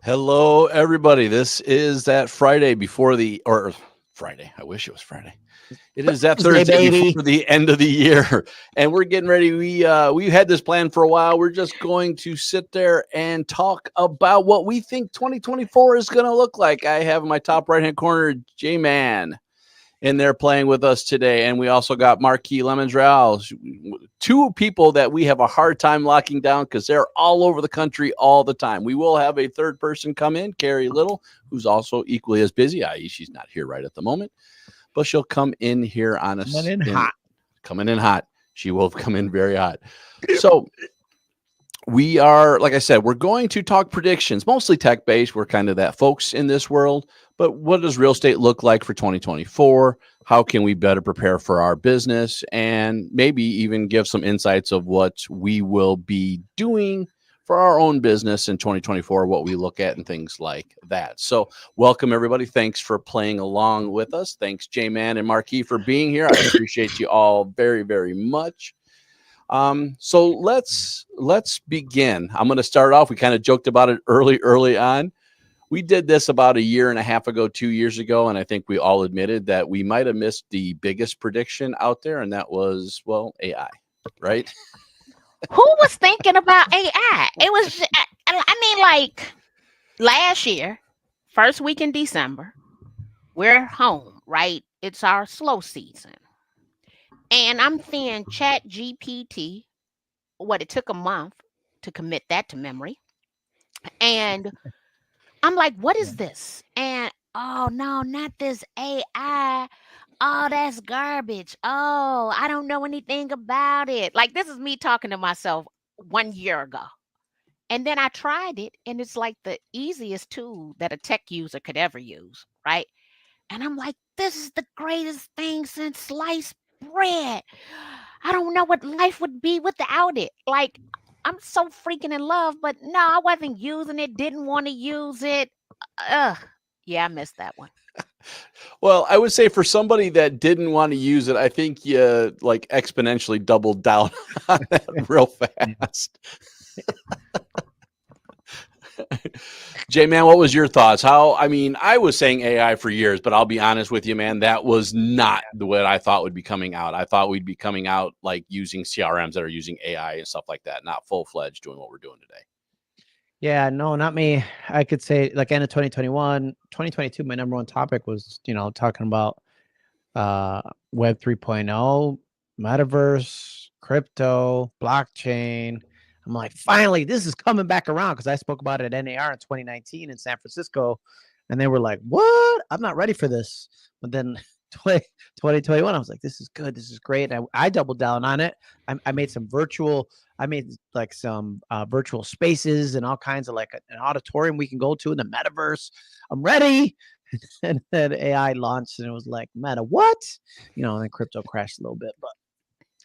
Hello, everybody. This is that Friday before Friday. I wish it was Friday. It is that Thursday, Thursday baby. before the end of the year, and we're getting ready. We had this plan for a while. We're just going to sit there and talk about what we think 2024 is going to look like. I have in my top right hand corner J-Man in there playing with us today, and we also got Marquis Lemons Ryhal, two people that we have a hard time locking down because they're all over the country all the time. We will have a third person come in, Carrie Little, who's also equally as busy, i.e. she's not here right at the moment, but she'll come in here on us. Coming in hot. She will come in very hot. So we are, like I said, we're going to talk predictions, mostly tech-based. We're kind of that folks in this world. But what does real estate look like for 2024? How can we better prepare for our business? And maybe even give some insights of what we will be doing for our own business in 2024, what we look at and things like that. So welcome, everybody. Thanks for playing along with us. Thanks, J-Man and Marquis, for being here. I appreciate you all very, very much. So let's begin. I'm going to start off. We kind of joked about it early on. We did this about a year and a half ago, 2 years ago, and I think we all admitted that we might have missed the biggest prediction out there, and that was, well, AI, right? Who was thinking about AI? It was, I mean, like last year, first week in December, we're home, right? It's our slow season. And I'm seeing Chat GPT, it took a month to commit that to memory. And I'm like, what is this? And oh no, not this AI. Oh, that's garbage. Oh, I don't know anything about it. Like this is me talking to myself 1 year ago. And then I tried it, and it's like the easiest tool that a tech user could ever use, right? And I'm like, this is the greatest thing since sliced bread. I don't know what life would be without it. Like, I'm so freaking in love, but no, I wasn't using it, didn't want to use it. Ugh. Yeah, I missed that one. Well, I would say for somebody that didn't want to use it, I think you like exponentially doubled down on that real fast. J-Man, what was your thoughts? I was saying AI for years, but I'll be honest with you, man, that was not the way I thought would be coming out. I thought we'd be coming out like using CRMs that are using AI and stuff like that, not full-fledged doing what we're doing today. Yeah, no, not me. I could say like end of 2021, 2022, my number one topic was, talking about Web 3.0, metaverse, crypto, blockchain. I'm like, finally, this is coming back around because I spoke about it at NAR in 2019 in San Francisco. And they were like, what? I'm not ready for this. But then 2021, I was like, this is good. This is great. And I doubled down on it. I made some virtual spaces and all kinds of like an auditorium we can go to in the metaverse. I'm ready. And then AI launched and it was like, Meta, what? And then crypto crashed a little bit, but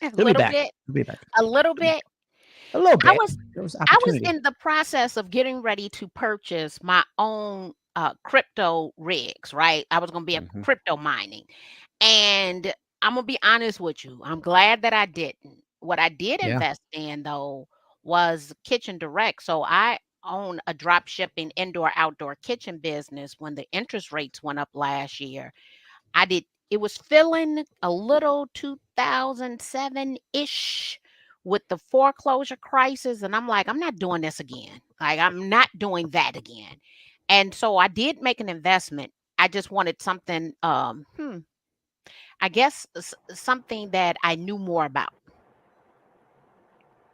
A little bit. It'll be back. A little bit. A little bit. I was in the process of getting ready to purchase my own crypto rigs, right? I was going to be a crypto mining. And I'm going to be honest with you. I'm glad that I didn't. What I did invest in, though, was Kitchen Direct. So I own a drop shipping indoor outdoor kitchen business. When the interest rates went up last year, it was feeling a little 2007-ish with the foreclosure crisis. And I'm like, I'm not doing this again. Like, I'm not doing that again. And so I did make an investment. I just wanted something, I guess something that I knew more about.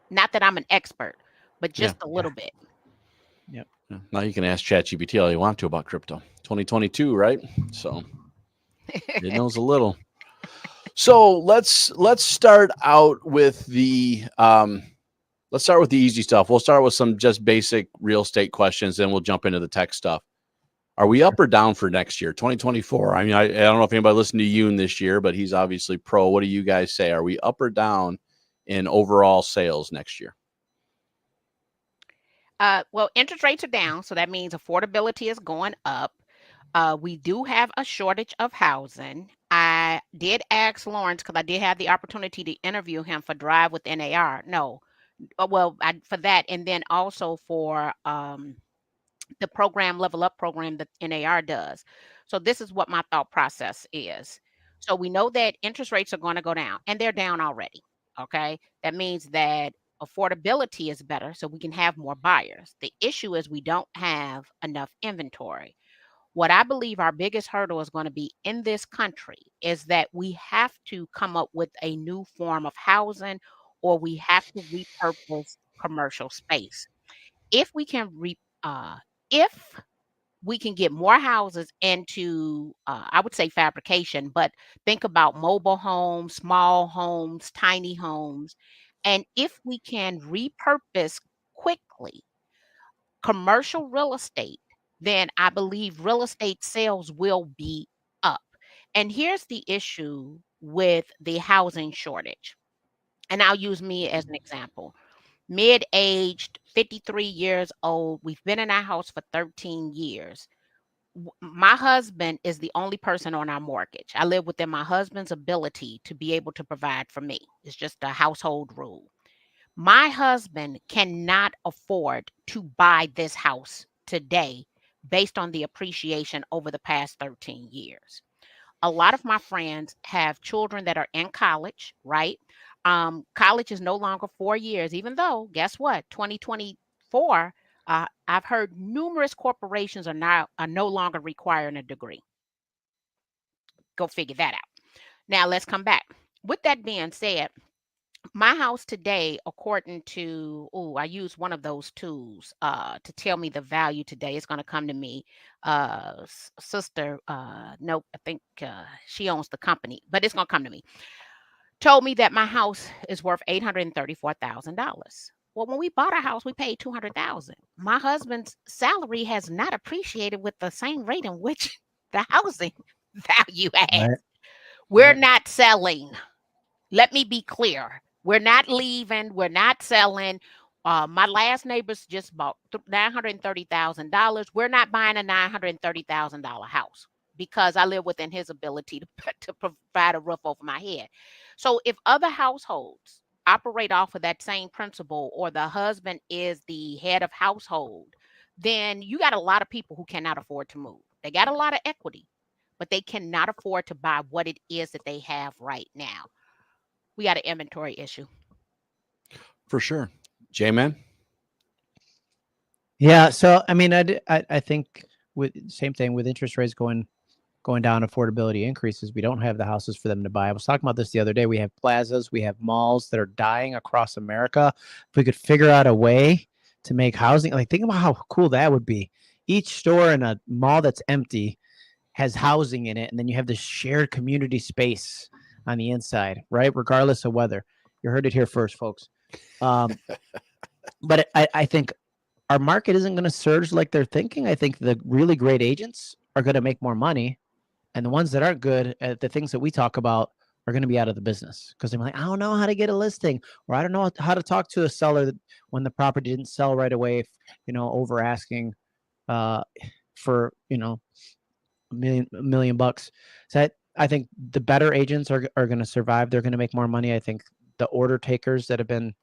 Not that I'm an expert, but just a little bit. Yep. Now you can ask ChatGPT all you want to about crypto. 2022, right? So it knows a little. So let's start out with the easy stuff. We'll start with some just basic real estate questions, then we'll jump into the tech stuff. Are we up or down for next year, 2024? I mean, I don't know if anybody listened to Yoon this year, but he's obviously pro. What do you guys say? Are we up or down in overall sales next year? Well, interest rates are down, so that means affordability is going up. We do have a shortage of housing. I did ask Lawrence because I did have the opportunity to interview him for Drive with NAR. No, for that, and then also for the program Level Up program that NAR does. So this is what my thought process is. So we know that interest rates are going to go down, and they're down already. Okay. That means that affordability is better, so we can have more buyers. The issue is we don't have enough inventory. What I believe our biggest hurdle is going to be in this country is that we have to come up with a new form of housing, or we have to repurpose commercial space. If we can if we can get more houses into, I would say fabrication, but think about mobile homes, small homes, tiny homes. And if we can repurpose quickly commercial real estate, then I believe real estate sales will be up. And here's the issue with the housing shortage. And I'll use me as an example. Mid-aged, 53 years old. We've been in our house for 13 years. My husband is the only person on our mortgage. I live within my husband's ability to be able to provide for me. It's just a household rule. My husband cannot afford to buy this house today based on the appreciation over the past 13 years. A lot of my friends have children that are in college, right? College is no longer 4 years, even though, guess what? 2024, I've heard numerous corporations are no longer requiring a degree. Go figure that out. Now let's come back. With that being said, my house today, according to, I use one of those tools to tell me the value today. It's going to come to me. Sister, nope, I think she owns the company, but it's going to come to me. Told me that my house is worth $834,000. Well, when we bought our house, we paid $200,000. My husband's salary has not appreciated with the same rate in which the housing value has. Right. We're Right. not selling. Let me be clear. We're not leaving. We're not selling. My last neighbors just bought $930,000. We're not buying a $930,000 house because I live within his ability to provide a roof over my head. So if other households operate off of that same principle, or the husband is the head of household, then you got a lot of people who cannot afford to move. They got a lot of equity, but they cannot afford to buy what it is that they have right now. We got an inventory issue. For sure. J-Man? Yeah. So I mean, I think with same thing with interest rates going down, affordability increases. We don't have the houses for them to buy. I was talking about this the other day. We have plazas, we have malls that are dying across America. If we could figure out a way to make housing, like think about how cool that would be. Each store in a mall that's empty has housing in it, and then you have this shared community space on the inside, right? Regardless of weather. You heard it here first, folks. But I think our market isn't going to surge like they're thinking. I think the really great agents are going to make more money, and the ones that aren't good at the things that we talk about are going to be out of the business because they're like, I don't know how to get a listing, or I don't know how to talk to a seller when the property didn't sell right away, over asking for, $1 million bucks. So I think the better agents are going to survive. They're going to make more money. I think the order takers that have been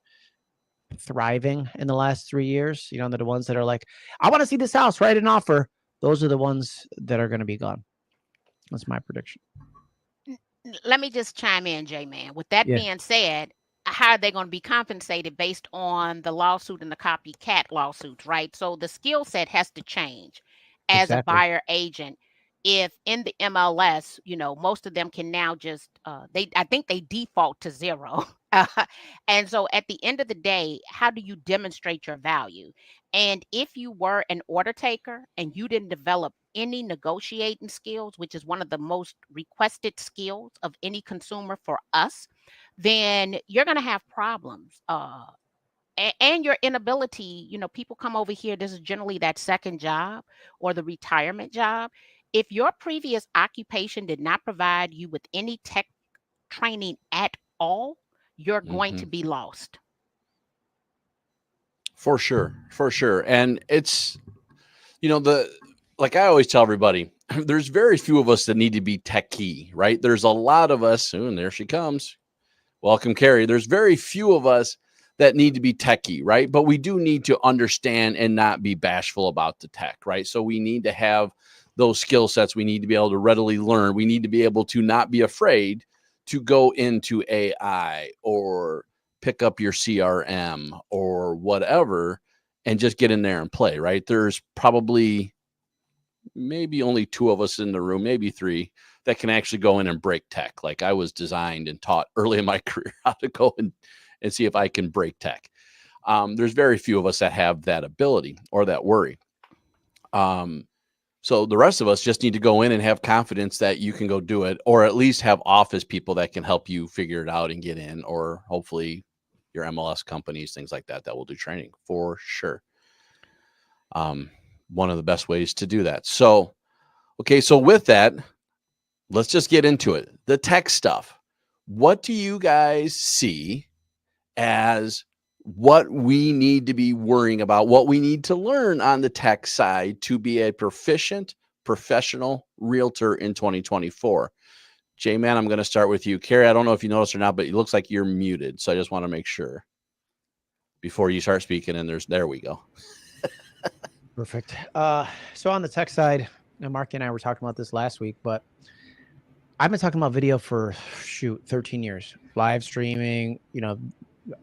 thriving in the last 3 years, they're the ones that are like, I want to see this house, write an offer. Those are the ones that are going to be gone. That's my prediction. Let me just chime in, J-Man. With that Yeah. being said, how are they going to be compensated based on the lawsuit and the copycat lawsuits, right? So the skill set has to change as Exactly. a buyer agent. If in the MLS, most of them can now just I think they default to zero. And so at the end of the day, how do you demonstrate your value? And if you were an order taker and you didn't develop any negotiating skills, which is one of the most requested skills of any consumer for us, then you're going to have problems. And your inability, people come over here. This is generally that second job or the retirement job. If your previous occupation did not provide you with any tech training at all, you're going to be lost. For sure. For sure. And it's, like I always tell everybody, there's very few of us that need to be techie, right? There's a lot of us, and there she comes. Welcome, Carrie. There's very few of us that need to be techie, right? But we do need to understand and not be bashful about the tech, right? So we need to have those skill sets. We need to be able to readily learn. We need to be able to not be afraid to go into AI or pick up your CRM or whatever and just get in there and play, right? There's probably maybe only 2 of us in the room, maybe 3, that can actually go in and break tech. Like I was designed and taught early in my career how to go and see if I can break tech. There's very few of us that have that ability or that worry. So the rest of us just need to go in and have confidence that you can go do it, or at least have office people that can help you figure it out and get in, or hopefully your MLS companies, things like that, that will do training for sure. One of the best ways to do that. So, okay. So with that, let's just get into it. The tech stuff. What do you guys see as what we need to be worrying about, what we need to learn on the tech side to be a proficient, professional realtor in 2024? J-Man, I'm going to start with you. Carrie, I don't know if you noticed or not, but it looks like you're muted. So I just want to make sure before you start speaking. And there we go. Perfect. So on the tech side, Mark and I were talking about this last week, but I've been talking about video for 13 years, live streaming,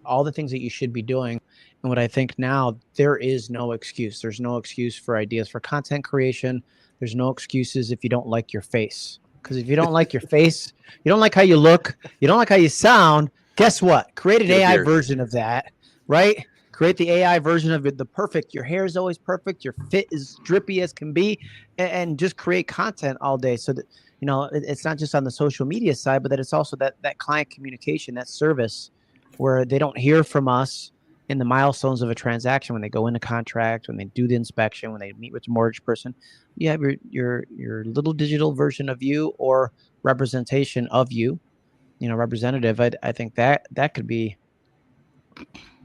all the things that you should be doing. And what I think now, there is no excuse. There's no excuse for ideas for content creation. There's no excuses if you don't like your face. Because if you don't like your face, you don't like how you look, you don't like how you sound, guess what? Create an AI version of that, right? Create the AI version of it, the perfect. Your hair is always perfect. Your fit is drippy as can be. And just create content all day so that, it's not just on the social media side, but that it's also that client communication, that service, where they don't hear from us in the milestones of a transaction, when they go into contract, when they do the inspection, when they meet with the mortgage person. You have your little digital version of you, or representation of you, representative. I think that could be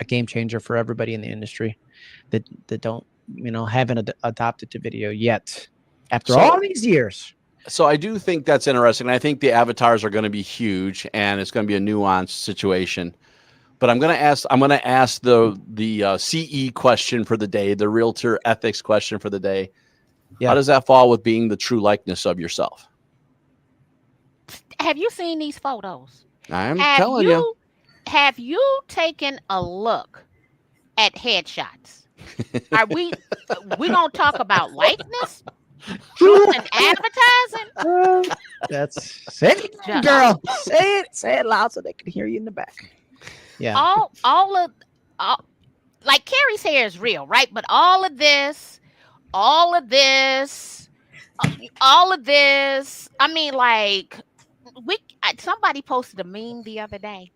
a game changer for everybody in the industry that don't, haven't adopted to video yet after all these years. So I do think that's interesting. I think the avatars are going to be huge, and it's going to be a nuanced situation. But I'm going to ask the CE question for the day, the realtor ethics question for the day. Yeah. How does that fall with being the true likeness of yourself? Have you seen these photos? I'm telling you. Have you taken a look at headshots? Are we gonna talk about likeness? Truth and advertising? Say it, girl. Say it loud so they can hear you in the back. Yeah. All like Carrie's hair is real, right? But all of this. I mean, like, somebody posted a meme the other day,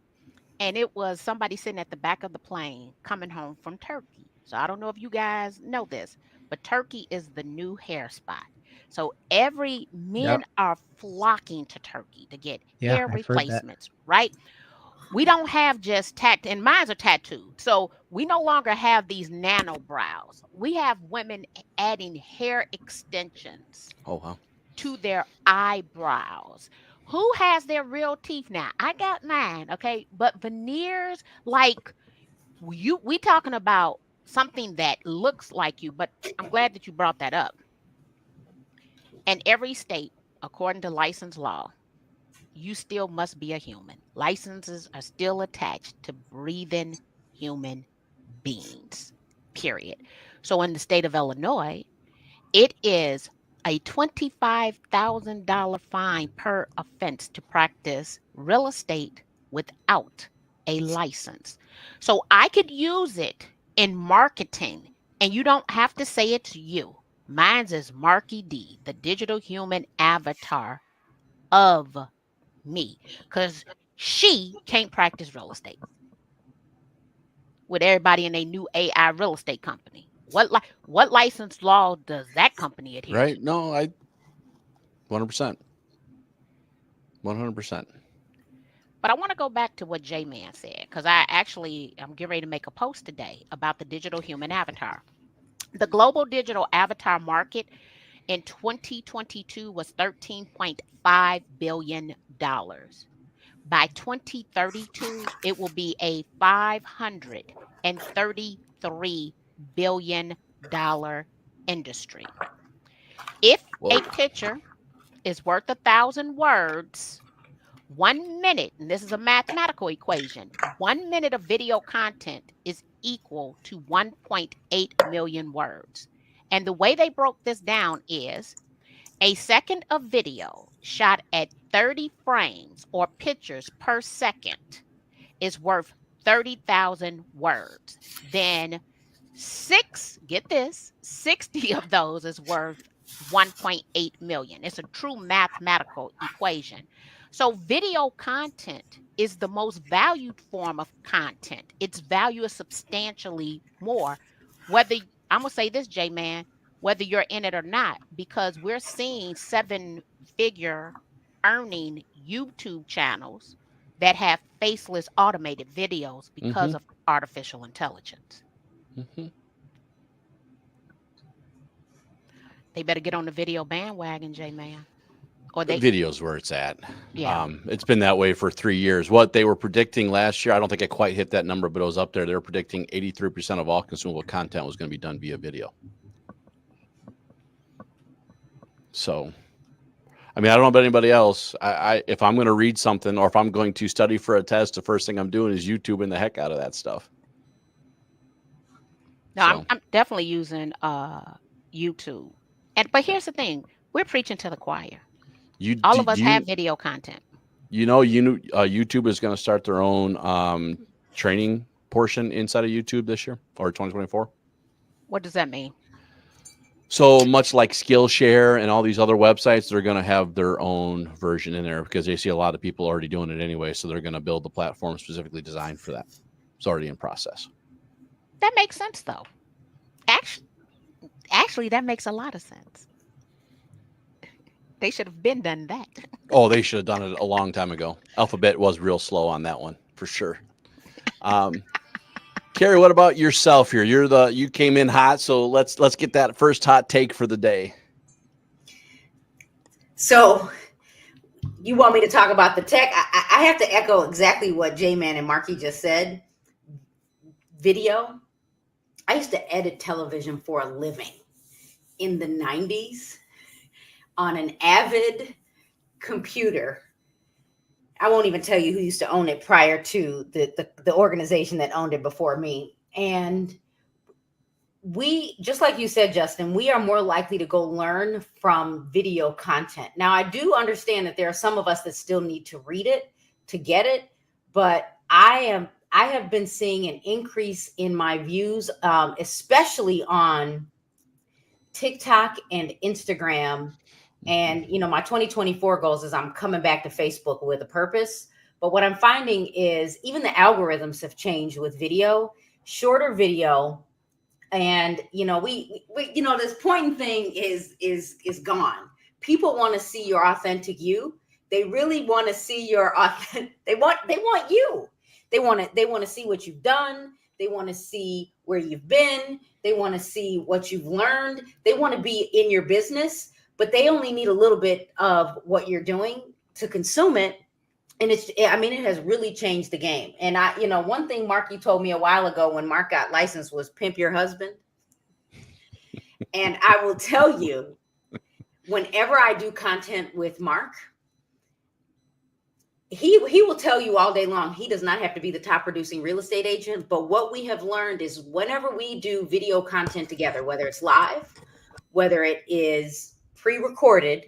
and it was somebody sitting at the back of the plane coming home from Turkey. So I don't know if you guys know this, but Turkey is the new hair spot. So men are flocking to Turkey to get hair replacements, right? We don't have just and mine are tattooed. So we no longer have these nano brows. We have women adding hair extensions to their eyebrows. Who has their real teeth now? I got mine, okay? But veneers, like we talking about something that looks like you, but I'm glad that you brought that up. In every state, according to license law, you still must be a human. Licenses are still attached to breathing human beings, period. So in the state of Illinois, it is a $25,000 fine per offense to practice real estate without a license. So I could use it in marketing, and you don't have to say it to you. Mine's is Marky D, the digital human avatar of me, because she can't practice real estate with everybody in a new AI real estate company. What license law does that company adhere to? Right? No, 100%. 100%. But I want to go back to what J-Man said, because I'm getting ready to make a post today about the digital human avatar. The global digital avatar market in 2022 was $13.5 billion. By 2032, it will be a $533 billion industry. If Whoa. a picture is worth 1,000 words, 1 minute, and this is a mathematical equation, 1 minute of video content is equal to 1.8 million words. And the way they broke this down is a second of video shot at 30 frames or pictures per second is worth 30,000 words. Then get this, 60 of those is worth 1.8 million. It's a true mathematical equation. So video content is the most valued form of content. Its value is substantially more. Whether I'm gonna say this, J Man, whether you're in it or not, because we're seeing 7-figure earning YouTube channels that have faceless automated videos because of artificial intelligence. They better get on the video bandwagon, J Man. Or they Video's where it's at. Yeah. It's been that way for 3 years. What they were predicting last year, I don't think I quite hit that number, but it was up there. They were predicting 83% of all consumable content was going to be done via video. So, I mean, I don't know about anybody else. If I'm going to read something or if I'm going to study for a test, the first thing I'm doing is YouTubing the heck out of that stuff. No, I'm definitely using YouTube. But here's the thing: we're preaching to the choir. All of us have video content. YouTube is going to start their own training portion inside of YouTube this year or 2024. What does that mean? So much like Skillshare and all these other websites, they're going to have their own version in there because they see a lot of people already doing it anyway. So they're going to build the platform specifically designed for that. It's already in process. That makes sense, though. Actually, that makes a lot of sense. They should have been done that. Oh, they should have done it a long time ago. Alphabet was real slow on that one for sure. Carrie, what about yourself here? You came in hot, so let's get that first hot take for the day. So you want me to talk about the tech? I have to echo exactly what J-Man and Marky just said. Video. I used to edit television for a living in the 90s on an Avid computer. I won't even tell you who used to own it prior to the organization that owned it before me. And we, just like you said, Justin, we are more likely to go learn from video content. Now, I do understand that there are some of us that still need to read it to get it, but I have been seeing an increase in my views, especially on TikTok and Instagram. And, my 2024 goals is I'm coming back to Facebook with a purpose. But what I'm finding is even the algorithms have changed with video, shorter video. And, we this pointing thing is gone. People want to see your authentic you. They really want to see your authentic. They want you. They want to see what you've done. They want to see where you've been. They want to see what you've learned. They want to be in your business, but they only need a little bit of what you're doing to consume it. And it has really changed the game. And one thing Marky told me a while ago when Mark got licensed was pimp your husband. And I will tell you, whenever I do content with Mark, he will tell you all day long, he does not have to be the top producing real estate agent. But what we have learned is whenever we do video content together, whether it's live, whether it is pre-recorded,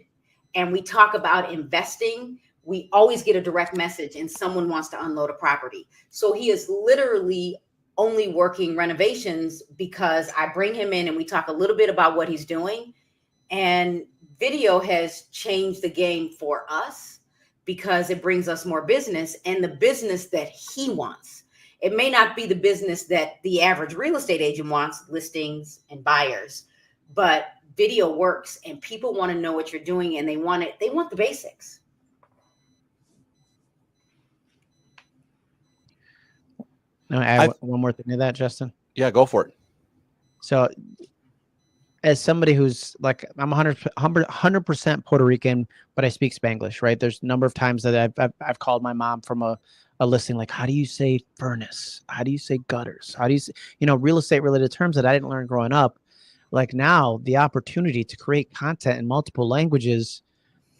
and we talk about investing, we always get a direct message and someone wants to unload a property. So he is literally only working renovations because I bring him in and we talk a little bit about what he's doing. And video has changed the game for us because it brings us more business and the business that he wants. It may not be the business that the average real estate agent wants, listings and buyers, but video works and people want to know what you're doing and they want the basics. No, add one more thing to that, Justin. Yeah, go for it. So as somebody who's like, I'm 100% Puerto Rican, but I speak Spanglish, right? There's a number of times that I've called my mom from a listing, like, how do you say furnace? How do you say gutters? How do you say, real estate related terms that I didn't learn growing up. Like now the opportunity to create content in multiple languages,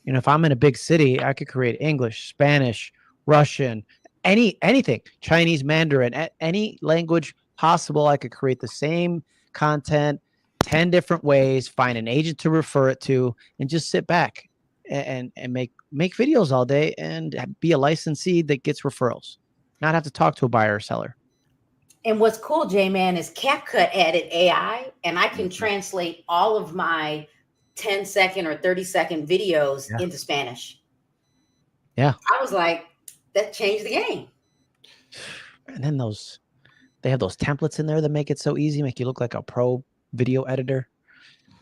if I'm in a big city, I could create English, Spanish, Russian, anything, Chinese, Mandarin, any language possible. I could create the same content 10 different ways, find an agent to refer it to, and just sit back and make videos all day and be a licensee that gets referrals, not have to talk to a buyer or seller. And what's cool, J-Man, is CapCut added AI, and I can translate all of my 10-second or 30-second videos into Spanish. Yeah. I was like, that changed the game. And then they have those templates in there that make it so easy, make you look like a pro video editor.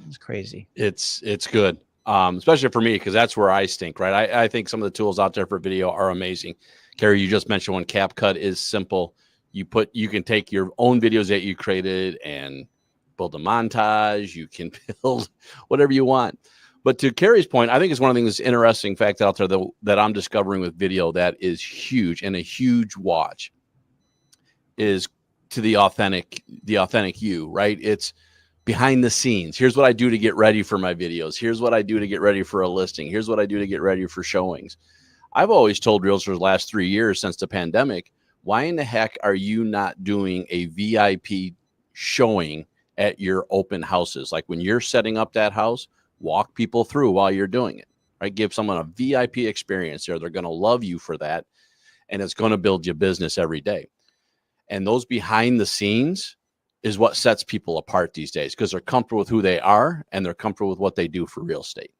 It's crazy. It's good. Especially for me, because that's where I stink, right? I think some of the tools out there for video are amazing. Carrie, you just mentioned when CapCut is simple. You can take your own videos that you created and build a montage. You can build whatever you want. But to Carrie's point, I think it's one of the things that's interesting fact out there that I'm discovering with video that is huge and a huge watch is to the authentic you, right? It's behind the scenes. Here's what I do to get ready for my videos. Here's what I do to get ready for a listing. Here's what I do to get ready for showings. I've always told realtors the last 3 years since the pandemic, why in the heck are you not doing a VIP showing at your open houses? Like when you're setting up that house, walk people through while you're doing it, right? Give someone a VIP experience there. They're going to love you for that. And it's going to build your business every day. And those behind the scenes is what sets people apart these days because they're comfortable with who they are and they're comfortable with what they do for real estate.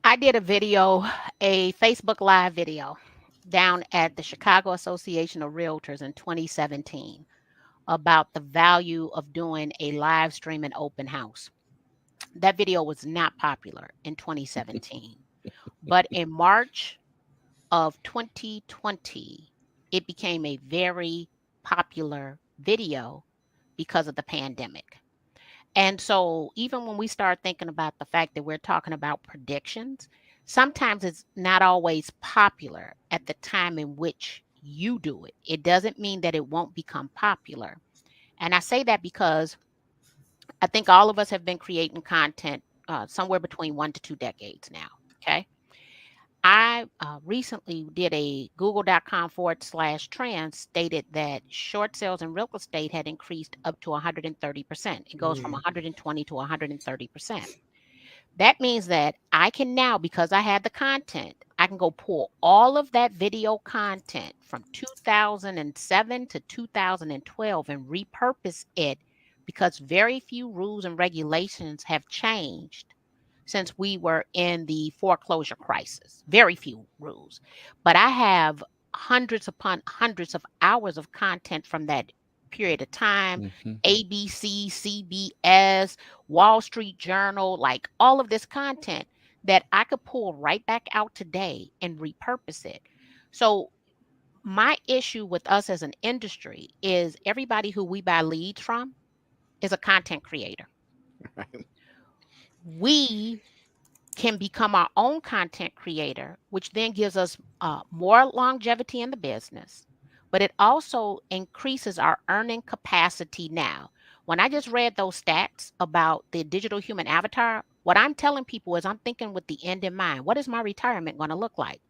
I did a Facebook Live video down at the Chicago Association of Realtors in 2017 about the value of doing a live stream and open house. That video was not popular in 2017, but in March of 2020, it became a very popular video because of the pandemic. And so even when we start thinking about the fact that we're talking about predictions, sometimes it's not always popular at the time in which you do it. It doesn't mean that it won't become popular. And I say that because I think all of us have been creating content somewhere between 1 to 2 decades now. Okay. I recently did a google.com/trends stated that short sales in real estate had increased up to 130%. It goes from 120 to 130%. That means that I can now, because I had the content, I can go pull all of that video content from 2007 to 2012 and repurpose it because very few rules and regulations have changed since we were in the foreclosure crisis. Very few rules. But I have hundreds upon hundreds of hours of content from that period of time. ABC, CBS, Wall Street Journal, like all of this content that I could pull right back out today and repurpose it. So my issue with us as an industry is everybody who we buy leads from is a content creator. Right. We can become our own content creator, which then gives us more longevity in the business, but it also increases our earning capacity now. When I just read those stats about the digital human avatar, what I'm telling people is I'm thinking with the end in mind. What is my retirement going to look like?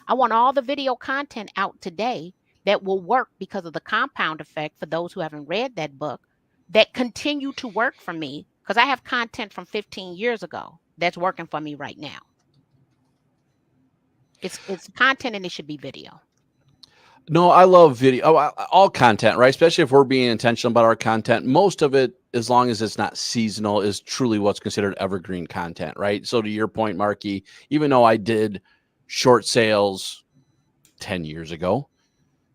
I want all the video content out today that will work because of the compound effect for those who haven't read that book that continue to work for me because I have content from 15 years ago that's working for me right now. It's content and it should be video. No, I love video, all content, right? Especially if we're being intentional about our content. Most of it, as long as it's not seasonal, is truly what's considered evergreen content, right? So to your point, Marky, even though I did short sales 10 years ago,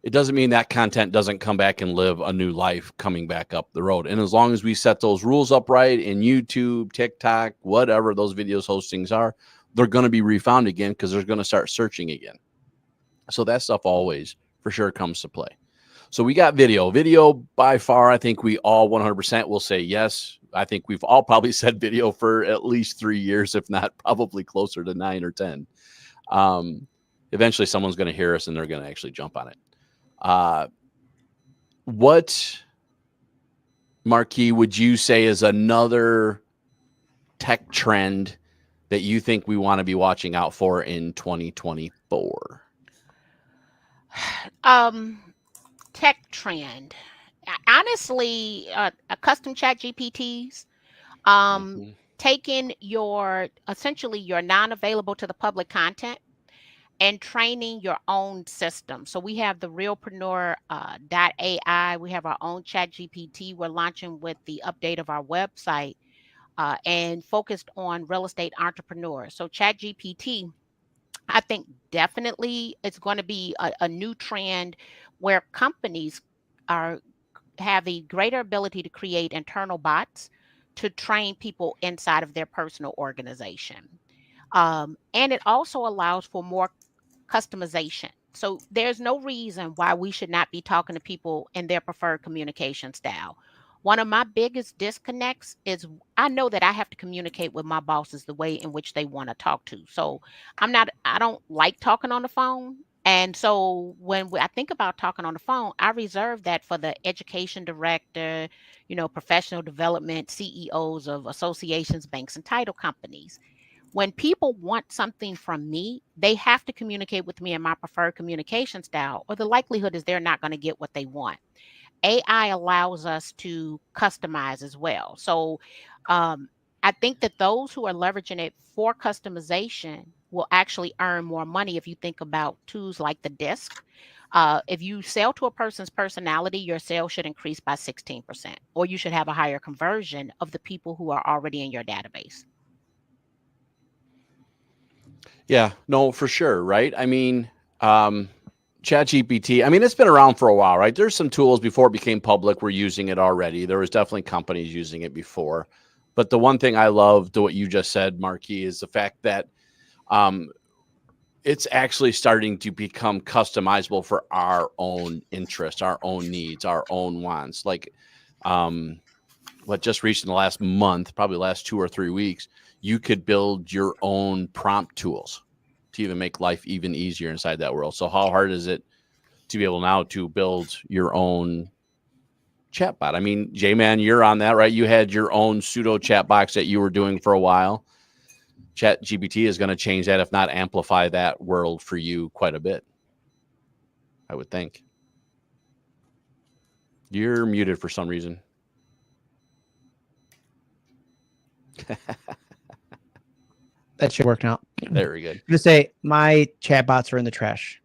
it doesn't mean that content doesn't come back and live a new life coming back up the road. And as long as we set those rules up right in YouTube, TikTok, whatever those videos hostings are, they're going to be refound again because they're going to start searching again. So that stuff always for sure comes to play. So we got video. Video by far, I think we all 100% will say yes. I think we've all probably said video for at least 3 years, if not probably closer to 9 or 10. Eventually someone's going to hear us and they're going to actually jump on it. What, Marquis, would you say is another tech trend that you think we want to be watching out for in 2024? Tech trend. Honestly, custom chat GPTs, taking your essentially your non-available to the public content and training your own system. So we have the Realpreneur .ai. We have our own chat GPT. We're launching with the update of our website and focused on real estate entrepreneurs. So chat GPT, I think definitely it's going to be a new trend where companies have a greater ability to create internal bots to train people inside of their personal organization. And it also allows for more customization. So there's no reason why we should not be talking to people in their preferred communication style. One of my biggest disconnects is I know that I have to communicate with my bosses the way in which they want to talk to. So I don't like talking on the phone. And so I think about talking on the phone, I reserve that for the education director, professional development, CEOs of associations, banks, and title companies. When people want something from me, they have to communicate with me in my preferred communication style, or the likelihood is they're not going to get what they want. AI allows us to customize as well. So I think that those who are leveraging it for customization will actually earn more money if you think about tools like the disc. If you sell to a person's personality, your sales should increase by 16%, or you should have a higher conversion of the people who are already in your database. Yeah, no, for sure. Right. I mean, ChatGPT, I mean, it's been around for a while, right? There's some tools before it became public. We're using it already. There was definitely companies using it before. But the one thing I loved what you just said, Marquis, is the fact that it's actually starting to become customizable for our own interests, our own needs, our own wants. Like what just reached in the last month, probably the last 2 or 3 weeks, you could build your own prompt tools to even make life even easier inside that world. So how hard is it to be able now to build your own chatbot? I mean, J-Man, you're on that, right? You had your own pseudo chat box that you were doing for a while. ChatGPT is going to change that, if not amplify that world for you quite a bit, I would think. You're muted for some reason. That should work out. Very good. I'm going to say my chatbots are in the trash.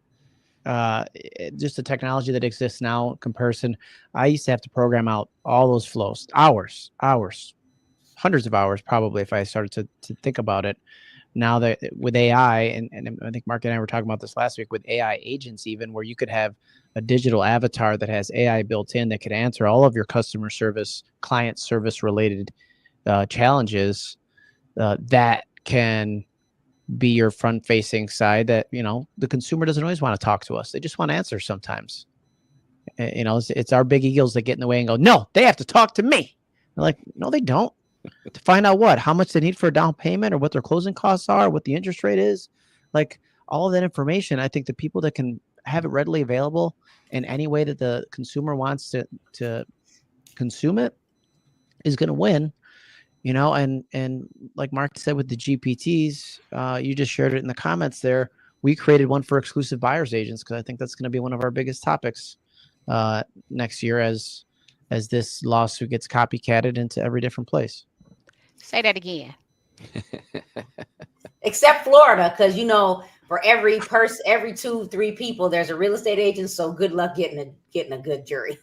Just the technology that exists now in comparison. I used to have to program out all those flows, hours, hundreds of hours probably if I started to think about it. Now that with AI, and I think Mark and I were talking about this last week with AI agents, even where you could have a digital avatar that has AI built in that could answer all of your customer service, client service related challenges that can be your front facing side that, the consumer doesn't always want to talk to us. They just want answers sometimes. It's our big egos that get in the way and go, no, they have to talk to me. They're like, no, they don't. To find out how much they need for a down payment or what their closing costs are, what the interest rate is, like all of that information. I think the people that can have it readily available in any way that the consumer wants to consume it is going to win. And like Mark said with the GPTs, you just shared it in the comments there. We created one for exclusive buyers agents because I think that's going to be one of our biggest topics next year as this lawsuit gets copycatted into every different place. Say that again. Except Florida, because for every 2-3 people, there's a real estate agent. So good luck getting a good jury.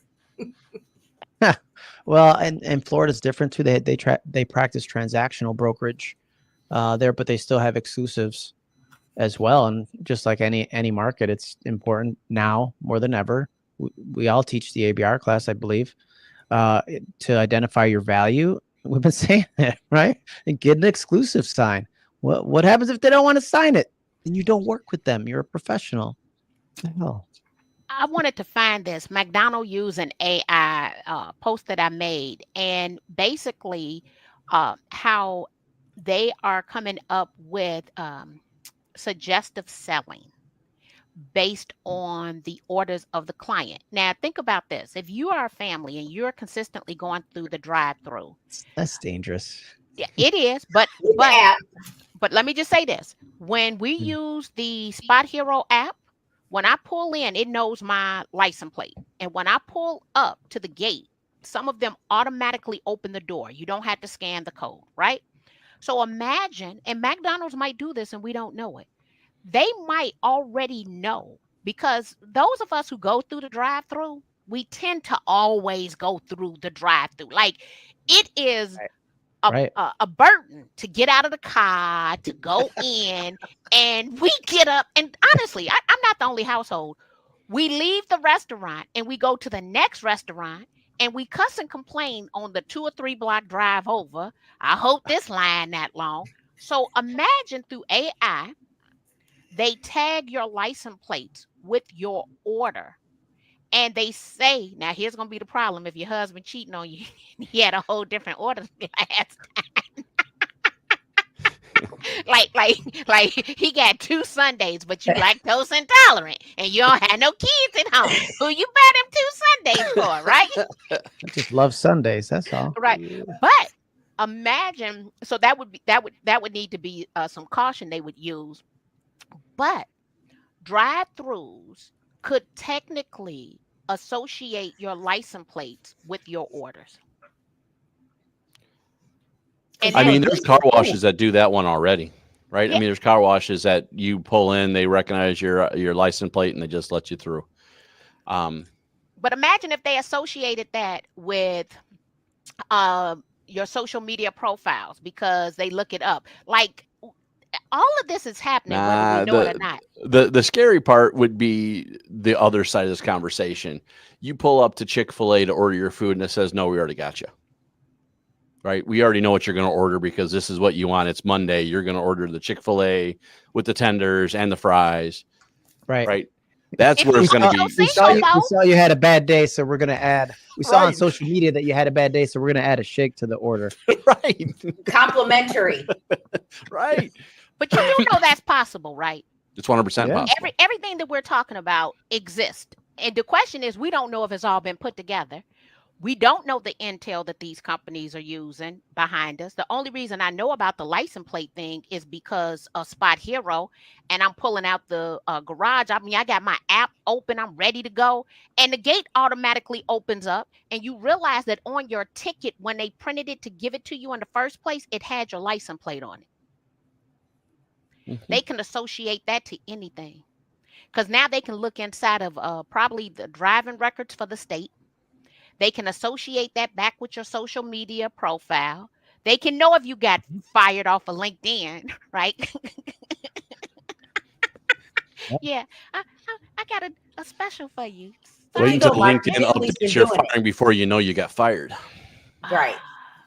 Well, and Florida's different too. They practice transactional brokerage there, but they still have exclusives as well. And just like any market, it's important now more than ever. We all teach the ABR class, I believe, to identify your value. We've been saying that, right? And get an exclusive sign. What happens if they don't want to sign it? Then you don't work with them. You're a professional. What the hell? I wanted to find this. McDonald used an AI post that I made, and basically, how they are coming up with suggestive selling based on the orders of the client. Now, think about this. If you are a family and you're consistently going through the drive-through, That's dangerous. yeah, it is, but With the but app. but let me just say this. When we use the Spot Hero app, when I pull in, it knows my license plate. And when I pull up to the gate, some of them automatically open the door. You don't have to scan the code, right? So imagine, and McDonald's might do this and we don't know it. They might already know, because those of us who go through the drive-through, we tend to always go through the drive-through. Like, it is Right. a, Right. a burden to get out of the car, to go in, and we get up. And honestly, I'm not the only household. We leave the restaurant and we go to the next restaurant and we cuss and complain on the 2 or 3 block drive over. I hope this line that long. So imagine through AI, they tag your license plates with your order. And they say, now here's gonna be the problem if your husband cheating on you, he had a whole different order last time. like he got 2 Sundays, but you lactose intolerant and you don't have no kids at home. Who you buy them 2 Sundays for, right? I just love Sundays. That's all. Right. But imagine, so that would need to be some caution they would use. But drive-throughs could technically associate your license plates with your orders. And I then, mean, there's car washes that do that one already, right? I Yeah. mean, there's car washes that you pull in, they recognize your license plate, and they just let you through. but imagine if they associated that with your social media profiles because they look it up. Like, all of this is happening whether Nah, we know it or not. the scary part would be the other side of this conversation. You pull up to Chick-fil-A to order your food, and it says, "No, we already got you." Right? We already know what you're going to order because this is what you want. It's Monday. You're going to order the Chick-fil-A with the tenders and the fries. Right. Right? That's If where you it's going want to no be. We saw, single we though, saw you had a bad day, so we're gonna add. We saw on Right. social media that you had a bad day, so we're gonna add a shake to the order. Right. Complimentary. Right. but you do know that's possible, right? It's 100% Yeah. possible. Everything that we're talking about exists. And the question is, we don't know if it's all been put together. We don't know the intel that these companies are using behind us. The only reason I know about the license plate thing is because of Spot Hero, and I'm pulling out the garage. I mean, I got my app open, I'm ready to go, and the gate automatically opens up. And you realize that on your ticket, when they printed it to give it to you in the first place, it had your license plate on it. They can associate that to anything, because now they can look inside of probably the driving records for the state. They can associate that back with your social media profile. They can know if you got fired off of LinkedIn, right? Yeah, I got a special for you. But Wait you until know, Mark, LinkedIn Disney's been updates your doing it. firing before you know you got fired. Right.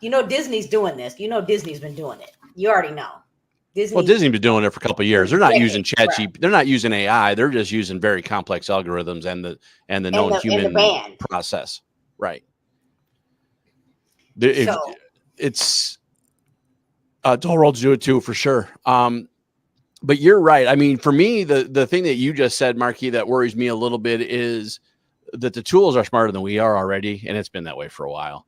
You know, Disney's doing this. You know, Disney's been doing it. You already know. Well, Disney's been doing it for a couple of years. They're not Yeah, using right. ChatGPT. They're not using AI. They're just using very complex algorithms and the known the human band. process. Right. So It's toll roads do it too for sure. But you're right. I mean, for me, the thing that you just said, Marky, that worries me a little bit is that the tools are smarter than we are already, and it's been that way for a while.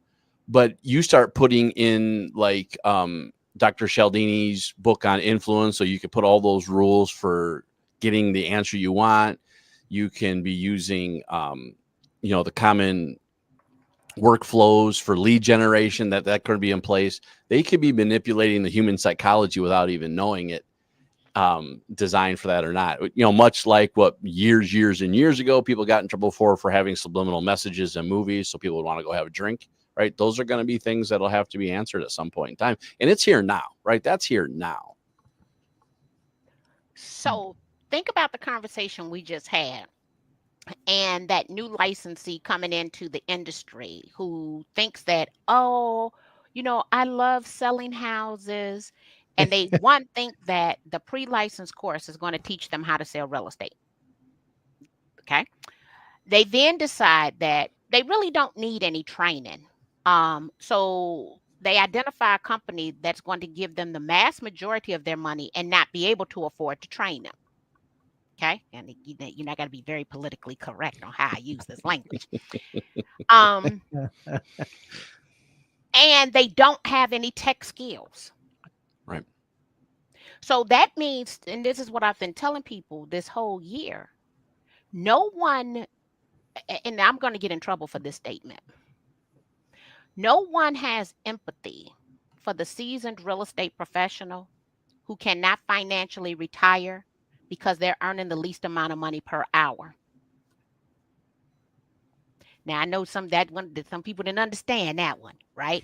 But you start putting in like Dr. Cialdini's book on influence, so you can put all those rules for getting the answer you want. You can be using, the common workflows for lead generation that could be in place. They could be manipulating the human psychology without even knowing it, designed for that or not. Much like what years and years ago people got in trouble for having subliminal messages in movies, so people would want to go have a drink. Right? Those are going to be things that'll have to be answered at some point in time, and it's here now. Right? That's here now. So think about the conversation we just had, and that new licensee coming into the industry who thinks that, oh, I love selling houses. And they think that the pre-license course is going to teach them how to sell real estate. Okay. They then decide that they really don't need any training. So they identify a company that's going to give them the mass majority of their money and not be able to afford to train them. Okay, and you know, I got to be very politically correct on how I use this language. Um, and they don't have any tech skills. Right. So that means, and this is what I've been telling people this whole year, no one, and I'm going to get in trouble for this statement, no one has empathy for the seasoned real estate professional who cannot financially retire because they're earning the least amount of money per hour. Now I know some people didn't understand that one, right?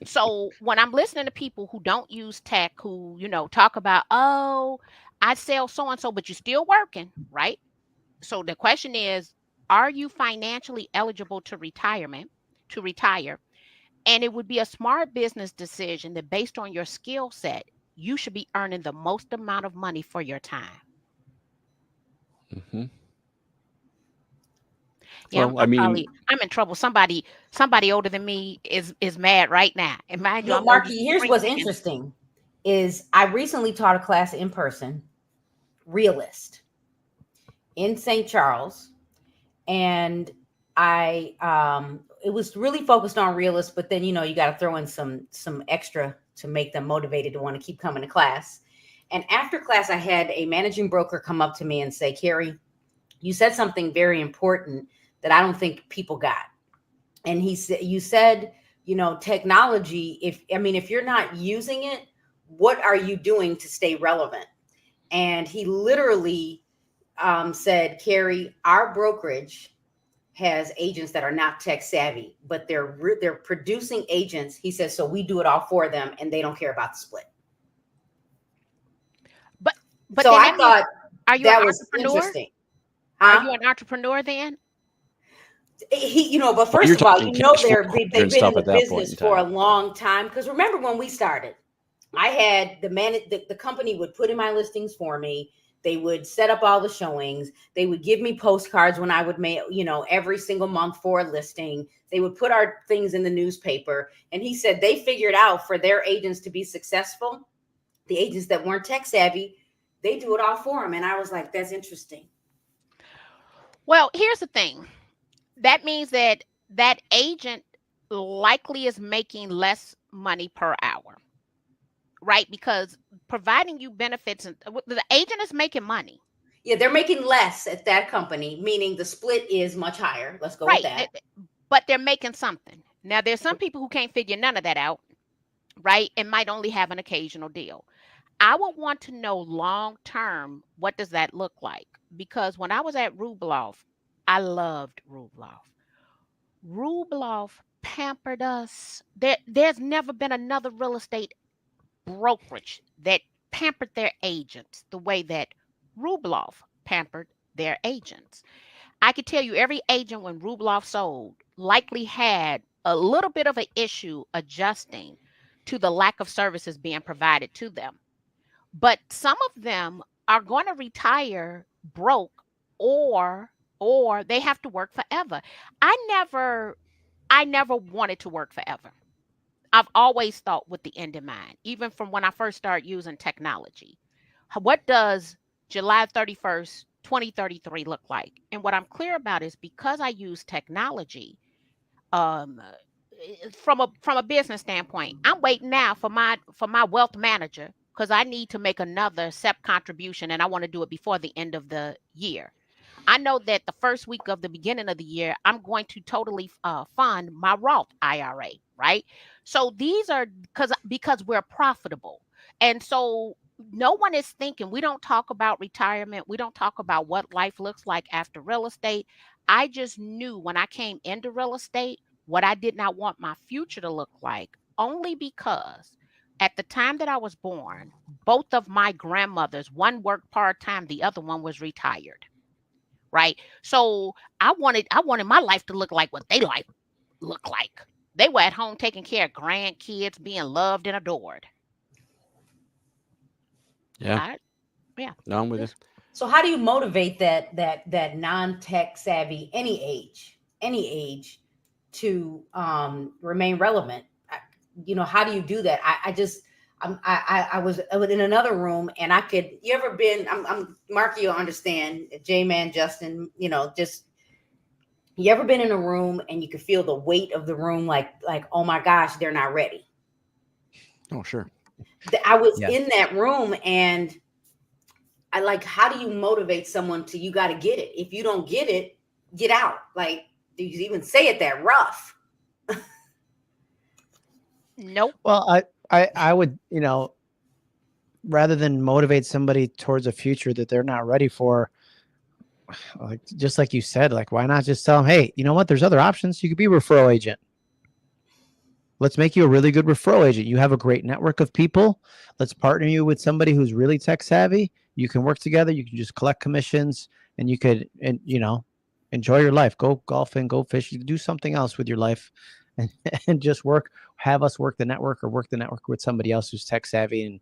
So when I'm listening to people who don't use tech, who, you know, talk about, oh, I sell so and so, but you're still working, right? So the question is, are you financially eligible to retire? And it would be a smart business decision that based on your skill set, you should be earning the most amount of money for your time. Mm-hmm. Yeah, Well, I mean, I'm in trouble. Somebody older than me is mad right now. And mind you, No, I'm no Marky, here's what's interesting is I recently taught a class in person, realist, in St. Charles. And it was really focused on realists, but then, you know, you got to throw in some extra to make them motivated to want to keep coming to class. And after class, I had a managing broker come up to me and say, Carrie, you said something very important that I don't think people got. And he said, you said, you know, technology, if you're not using it, what are you doing to stay relevant? And he literally said, Carrie, our brokerage has agents that are not tech savvy, but they're producing agents. He says, so we do it all for them and they don't care about the split. But so I thought are you that an was entrepreneur? interesting. Are you an entrepreneur then? He, you know, but first you're of all, talking you know, cash flow they've and been stuff in at the that point business in for a time. long time. Because remember when we started, I had the company would put in my listings for me. They would set up all the showings. They would give me postcards when I would mail, you know, every single month for a listing. They would put our things in the newspaper. And he said they figured out for their agents to be successful, the agents that weren't tech savvy, they do it all for them. And I was like, that's interesting. Well, here's the thing. That means that agent likely is making less money per hour, right? Because providing you benefits, and the agent is making money. Yeah, they're making less at that company, meaning the split is much higher. Let's go with that. But they're making something. Now, there's some people who can't figure none of that out, right? And might only have an occasional deal. I would want to know long term, what does that look like? Because when I was at Rubloff, I loved Rubloff. Rubloff pampered us. There's never been another real estate brokerage that pampered their agents the way that Rubloff pampered their agents. I could tell you every agent when Rubloff sold likely had a little bit of an issue adjusting to the lack of services being provided to them. But some of them are going to retire broke or they have to work forever. I never wanted to work forever. I've always thought with the end in mind, even from when I first started using technology. What does July 31st, 2033 look like? And what I'm clear about is because I use technology, um, from a business standpoint, I'm waiting now for my wealth manager because I need to make another SEP contribution and I want to do it before the end of the year. I know that the first week of the beginning of the year, I'm going to totally fund my Roth IRA, right? So these are because we're profitable. And so no one is thinking, we don't talk about retirement. We don't talk about what life looks like after real estate. I just knew when I came into real estate what I did not want my future to look like, only because at the time that I was born, both of my grandmothers, one worked part-time, the other one was retired. Right. So I wanted my life to look like what they life looked like. They were at home taking care of grandkids, being loved and adored. Yeah. Yeah. No, I'm with you. So how do you motivate that non-tech savvy, any age, to remain relevant? How do you do that? I was in another room, and you ever been, I'm Mark, you'll understand, J-Man, Justin, just, you ever been in a room and you can feel the weight of the room, like, oh my gosh, they're not ready. Oh, sure. I was Yes. in that room, and I like, how do you motivate someone to, you got to get it. If you don't get it, get out. Like, do you even say it that rough? Nope. Well, I would, rather than motivate somebody towards a future that they're not ready for, like, just like you said, like, why not just tell them, hey, you know what? There's other options. You could be a referral agent. Let's make you a really good referral agent. You have a great network of people. Let's partner you with somebody who's really tech savvy. You can work together. You can just collect commissions, and you could, enjoy your life. Go golfing, go fishing, do something else with your life, and just have us work the network, or work the network with somebody else who's tech savvy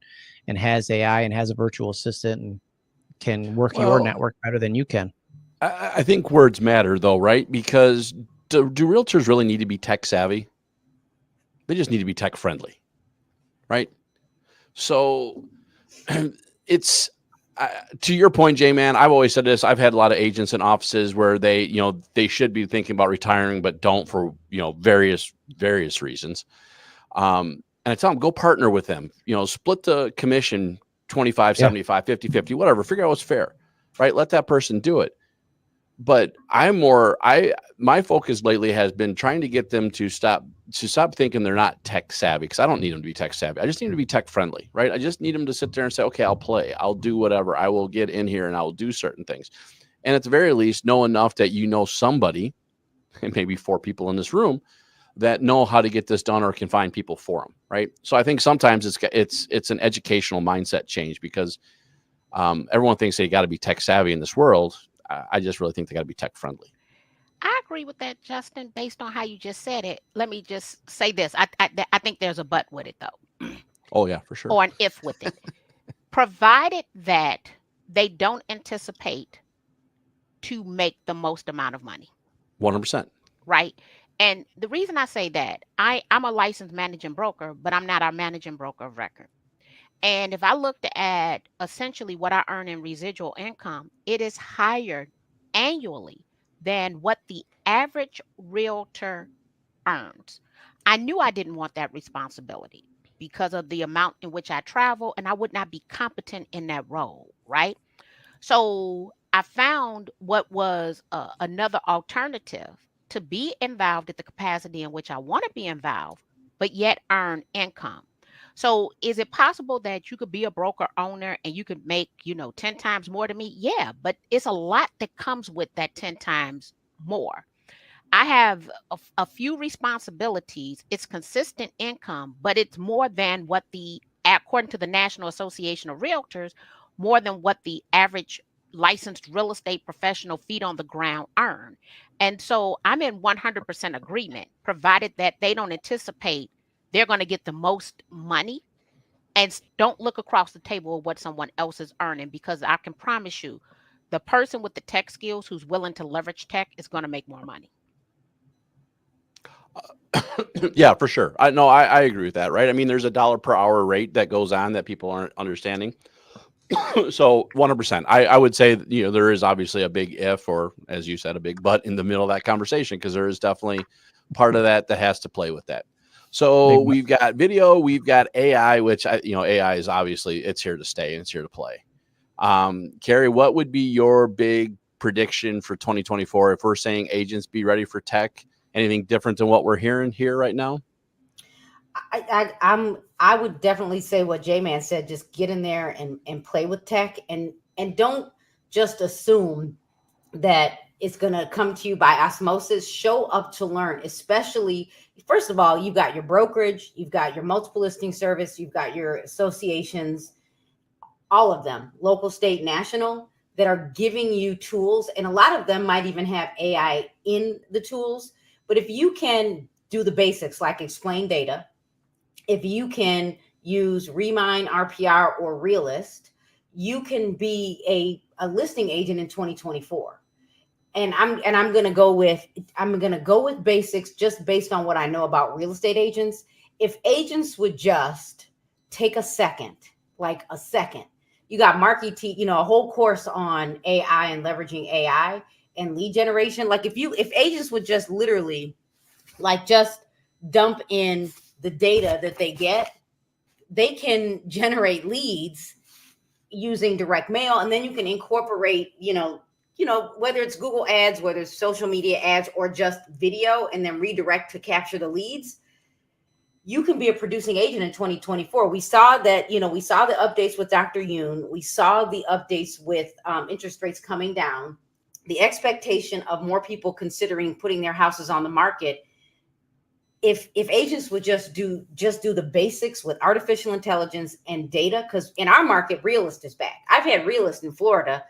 and has AI and has a virtual assistant and can work your network better than you can. I think words matter, though, right? Because do realtors really need to be tech savvy? They just need to be tech friendly, right? So it's to your point, J-Man, I've always said this. I've had a lot of agents in offices where they should be thinking about retiring, but don't for, various reasons. And I tell them, go partner with them, split the commission 25, 75, 50, 50, whatever, figure out what's fair, right? Let that person do it. But my focus lately has been trying to get them to stop thinking they're not tech savvy, because I don't need them to be tech savvy. I just need them to be tech friendly, right? I just need them to sit there and say, okay, I'll play, I'll do whatever, I will get in here and I will do certain things. And at the very least, know enough that somebody, and maybe 4 people in this room, that know how to get this done or can find people for them, right? So I think sometimes it's an educational mindset change, because everyone thinks they got to be tech savvy in this world. I just really think they got to be tech friendly. I agree with that, Justin, based on how you just said it. Let me just say this. I think there's a but with it, though. Oh, yeah, for sure. Or an if with it. Provided that they don't anticipate to make the most amount of money. 100%. Right? And the reason I say that, I'm a licensed managing broker, but I'm not our managing broker of record. And if I looked at essentially what I earn in residual income, it is higher annually than what the average realtor earns. I knew I didn't want that responsibility because of the amount in which I travel, and I would not be competent in that role, right? So I found what was another alternative to be involved at the capacity in which I want to be involved, but yet earn income. So is it possible that you could be a broker owner and you could make, 10 times more than me? Yeah, but it's a lot that comes with that 10 times more. I have a few responsibilities. It's consistent income, but it's more than what according to the National Association of Realtors, more than what the average licensed real estate professional feet on the ground earn. And so I'm in 100% agreement, provided that they don't anticipate they're going to get the most money, and don't look across the table at what someone else is earning, because I can promise you, the person with the tech skills who's willing to leverage tech is going to make more money. Yeah, for sure. I agree with that, right? I mean, there's $1 per hour rate that goes on that people aren't understanding. So 100%. I would say, there is obviously a big if, or as you said, a big but in the middle of that conversation, because there is definitely part of that has to play with that. So we've got video, we've got AI, which AI is obviously, it's here to stay and it's here to play. Carrie, what would be your big prediction for 2024 if we're saying agents be ready for tech? Anything different than what we're hearing here right now? I would definitely say what J-Man said. Just get in there and play with tech, and don't just assume that it's going to come to you by osmosis. Show up to learn. Especially, first of all, you've got your brokerage, you've got your multiple listing service, you've got your associations, all of them, local, state, national, that are giving you tools. And a lot of them might even have AI in the tools. But if you can do the basics, like explain data, if you can use Remind, RPR, or Realist, you can be a listing agent in 2024. And I'm gonna go with basics just based on what I know about real estate agents. If agents would just take a second, like a second. You got Marky T, a whole course on AI and leveraging AI and lead generation. Like if agents would just literally just dump in the data that they get, they can generate leads using direct mail, and then you can incorporate, whether it's Google ads, whether it's social media ads, or just video, and then redirect to capture the leads. You can be a producing agent in 2024. We saw that, we saw the updates with Dr. Yoon. We saw the updates with interest rates coming down, the expectation of more people considering putting their houses on the market. If agents would just do the basics with artificial intelligence and data, because in our market, realist is back. I've had realist in Florida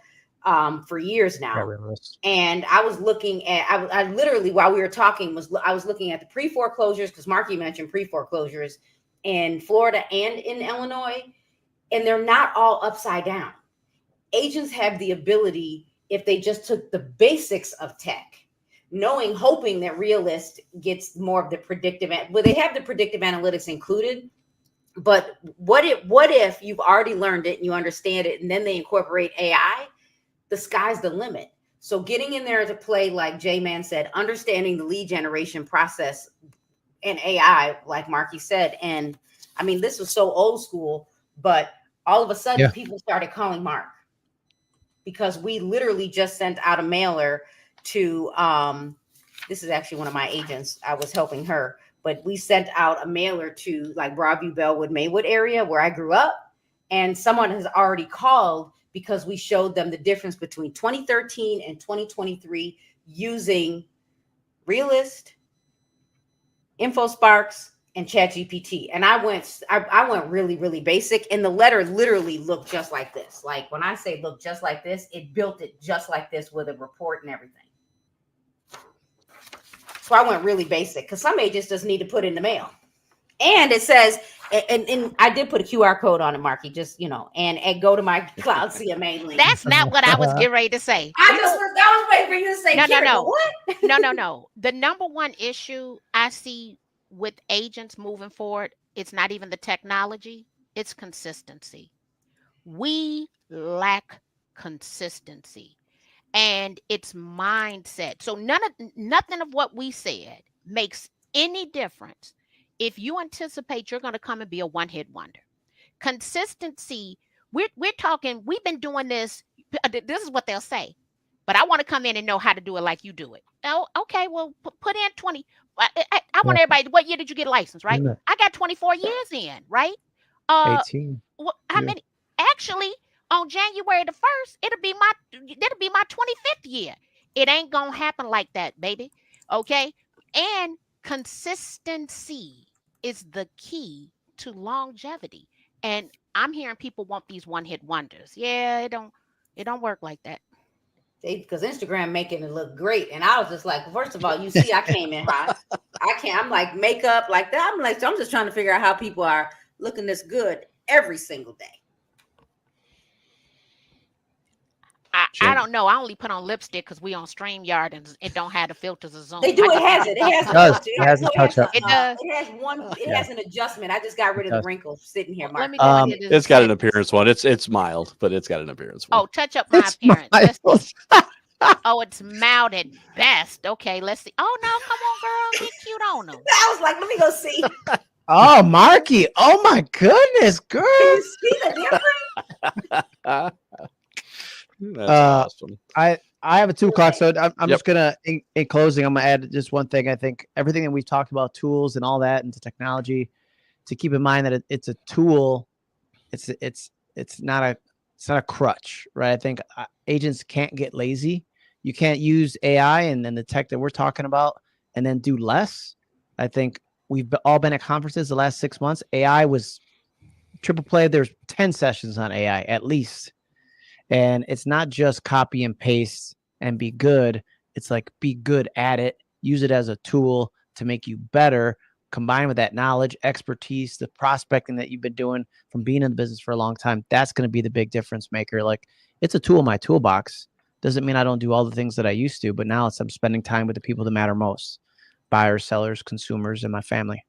for years now. And I was looking at, I literally, while we were talking, I was looking at the pre-foreclosures, because Marky mentioned pre-foreclosures in Florida and in Illinois, and they're not all upside down. Agents have the ability, if they just took the basics of tech, hoping that realist gets more of the predictive, they have the predictive analytics included. But what if you've already learned it and you understand it, and then they incorporate AI? The sky's the limit. So getting in there to play, like J-Man said, understanding the lead generation process and AI, like Marky said. And I mean, this was so old school, but all of a sudden people started calling Mark, because we literally just sent out a mailer to, this is actually one of my agents. I was helping her, but we sent out a mailer to like Broadview, Bellwood, Maywood area where I grew up. And someone has already called because we showed them the difference between 2013 and 2023 using Realist, InfoSparks, and ChatGPT. And I went really, really basic. And the letter literally looked just like this. Like when I say look just like this, it built it just like this with a report and everything. So I went really basic, because some agents just need to put in the mail. And it says, and I did put a QR code on it, Marky, just, and go to my Cloud CMA link. That's not what I was getting ready to say. I was waiting for you to say, no. What? No. The number one issue I see with agents moving forward, it's not even the technology, it's consistency. We lack consistency, and it's mindset. So nothing of what we said makes any difference if you anticipate you're going to come and be a one-hit wonder. Consistency, we're talking, we've been doing this. This is what they'll say, but I want to come in and know how to do it like you do it. Oh, okay, well, put in 20. I want everybody, what year did you get licensed, right? I got 24 years in, right? 18. How many? Actually, on January the 1st, it'll be my 25th year. It ain't gonna happen like that, baby. Okay? And consistency is the key to longevity. And I'm hearing people want these one-hit wonders. Yeah, it don't work like that. Because Instagram making it look great. And I was just like, first of all, you see, I came in hot. I'm like makeup like that. I'm just trying to figure out how people are looking this good every single day. I don't know. I only put on lipstick because we on StreamYard and it don't have the filters of Zoom. They do. It has a touch up. It does. It has an adjustment. I just got rid of the wrinkles sitting here, Mark. It's got an appearance one. It's mild, but it's got an appearance one. Oh, touch up my appearance. Oh, it's mild at best. Okay, let's see. Oh no, come on, girl, get cute on them. I was like, let me go see. Oh, Marky. Oh my goodness, girl. Can you see the difference? That's awesome. I have a 2 o'clock, so I'm just gonna in closing, I'm gonna add just one thing. I think everything that we've talked about, tools and all that, into technology, to keep in mind that it's a tool. It's not a crutch, right? I think agents can't get lazy. You can't use AI and then the tech that we're talking about and then do less. I think we've all been at conferences the last 6 months. AI was triple play. There's 10 sessions on AI at least. And it's not just copy and paste and be good. It's like be good at it. Use it as a tool to make you better. combined with that knowledge, expertise, the prospecting that you've been doing from being in the business for a long time, that's going to be the big difference maker. Like, it's a tool in my toolbox. Doesn't mean I don't do all the things that I used to, but now I'm spending time with the people that matter most: buyers, sellers, consumers, and my family.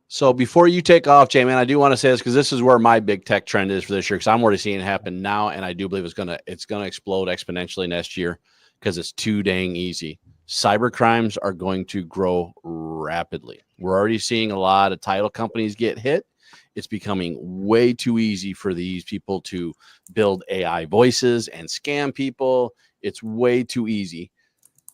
So before you take off, J-Man, I do want to say this because this is where my big tech trend is for this year, because I'm already seeing it happen now, and I do believe it's gonna explode exponentially next year because it's too dang easy. Cyber crimes are going to grow rapidly. We're already seeing a lot of title companies get hit. It's becoming way too easy for these people to build AI voices and scam people. It's way too easy.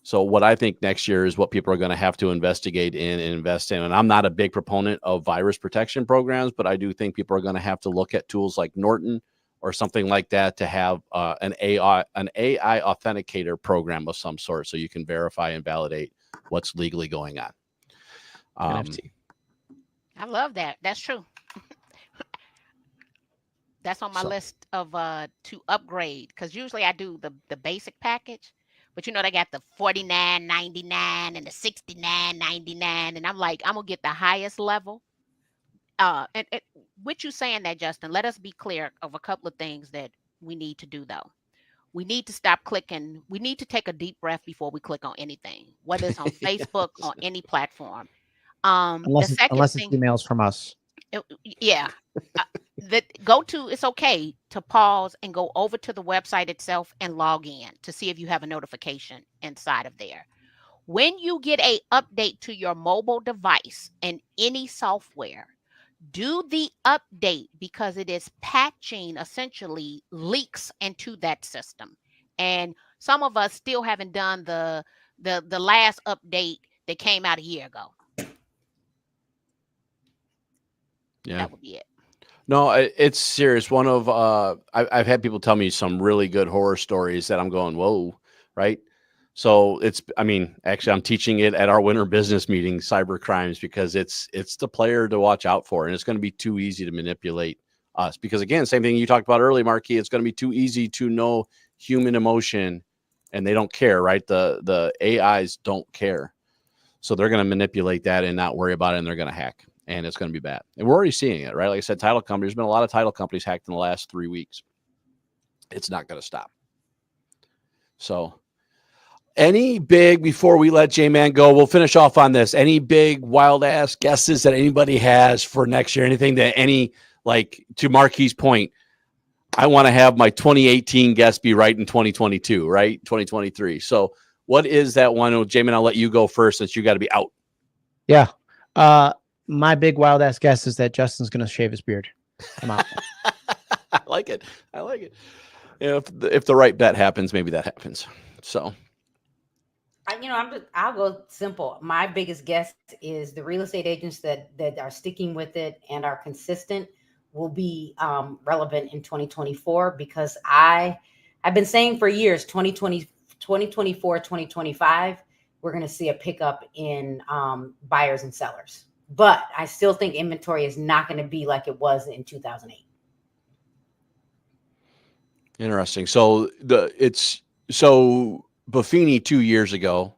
So what I think next year is what people are going to have to investigate in and invest in. And I'm not a big proponent of virus protection programs, but I do think people are going to have to look at tools like Norton or something like that to have an AI authenticator program of some sort, so you can verify and validate what's legally going on. NFT. I love that. That's true. That's on my list of to upgrade, because usually I do the basic package, but they got the $49.99 and the $69.99, and I'm like, I'm gonna get the highest level. And with you saying that, Justin, let us be clear of a couple of things that we need to do though. We need to stop clicking. We need to take a deep breath before we click on anything, whether it's on Facebook or any platform. The second Unless it's thing, emails from us. yeah. That it's okay to pause and go over to the website itself and log in to see if you have a notification inside of there. When you get a update to your mobile device and any software, do the update, because it is patching essentially leaks into that system. And some of us still haven't done the last update that came out a year ago. Yeah, that would be it. No, it's serious. One of I've had people tell me some really good horror stories that I'm going, whoa, right? So actually, I'm teaching it at our winter business meeting, cyber crimes, because it's the player to watch out for, and it's going to be too easy to manipulate us. Because again, same thing you talked about earlier, Marquis. It's going to be too easy to know human emotion, and they don't care, right? The AIs don't care, so they're going to manipulate that and not worry about it, and they're going to hack. And it's going to be bad. And we're already seeing it, right? Like I said, title companies, there's been a lot of title companies hacked in the last 3 weeks. It's not going to stop. So before we let J-Man go, we'll finish off on this. Any big wild ass guesses that anybody has for next year? Anything that like to Marquis' point, I want to have my 2018 guess be right in 2022, right? 2023. So what is that one? J-Man, I'll let you go first since you got to be out. Yeah. My big wild ass guess is that Justin's going to shave his beard. I'm out. I like it. If the right bet happens, maybe that happens. So, I'll go simple. My biggest guess is the real estate agents that are sticking with it and are consistent will be relevant in 2024, because I've been saying for years, 2024, 2025, we're going to see a pickup in buyers and sellers. But I still think inventory is not going to be like it was in 2008. interesting. So Buffini 2 years ago,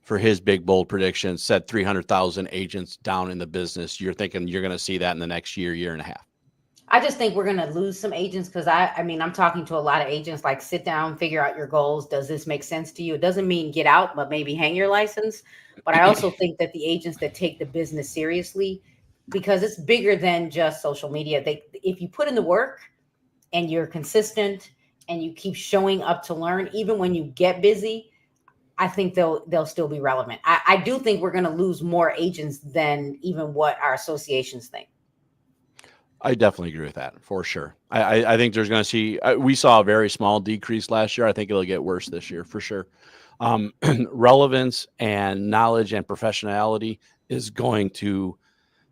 for his big bold prediction, said 300,000 agents down in the business. You're thinking you're going to see that in the next year and a half? I just think we're going to lose some agents, because I'm talking to a lot of agents, like, sit down, figure out your goals. Does this make sense to you? It doesn't mean get out, but maybe hang your license. But I also think that the agents that take the business seriously, because it's bigger than just social media. If you put in the work and you're consistent and you keep showing up to learn, even when you get busy, I think they'll still be relevant. I do think we're going to lose more agents than even what our associations think. I definitely agree with that, for sure. I think there's going to see, we saw a very small decrease last year. I think it'll get worse this year, for sure. Relevance and knowledge and professionality is going to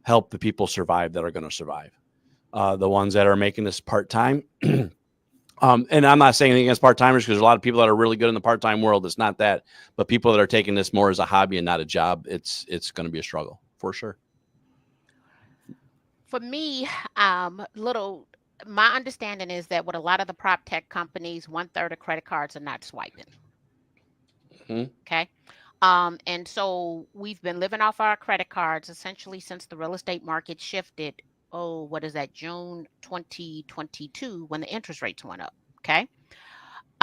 help the people survive that are going to survive. The ones that are making this part-time. And I'm not saying anything against part-timers, because there's a lot of people that are really good in the part-time world. It's not that, but people that are taking this more as a hobby and not a job, it's going to be a struggle, for sure. For me, my understanding is that with a lot of the prop tech companies, 1/3 of credit cards are not swiping. Mm-hmm. Okay. And so we've been living off our credit cards essentially since the real estate market shifted. Oh, what is that? June 2022 when the interest rates went up. Okay.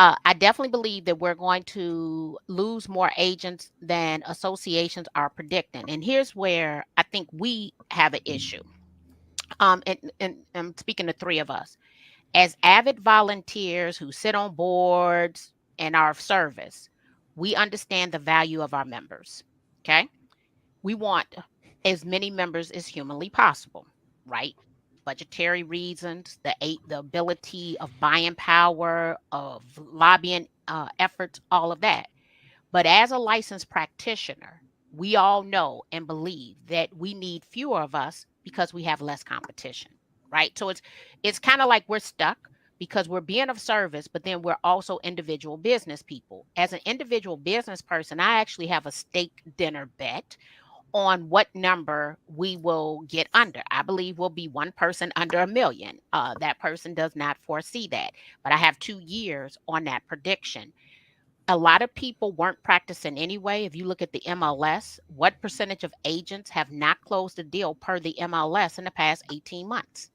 I definitely believe that we're going to lose more agents than associations are predicting. And here's where I think we have an issue. And I'm speaking to three of us. As avid volunteers who sit on boards and are of service, we understand the value of our members. Okay. We want as many members as humanly possible, right? Budgetary reasons, the ability of buying power, of lobbying efforts, all of that. But as a licensed practitioner, we all know and believe that we need fewer of us because we have less competition, right? So it's kind of like we're stuck because we're being of service, but then we're also individual business people. As an individual business person, I actually have a steak dinner bet on what number we will get under. I believe we'll be one person under $1 million. That person does not foresee that, but I have 2 years on that prediction. A lot of people weren't practicing anyway. If you look at the MLS, what percentage of agents have not closed a deal per the MLS in the past 18 months?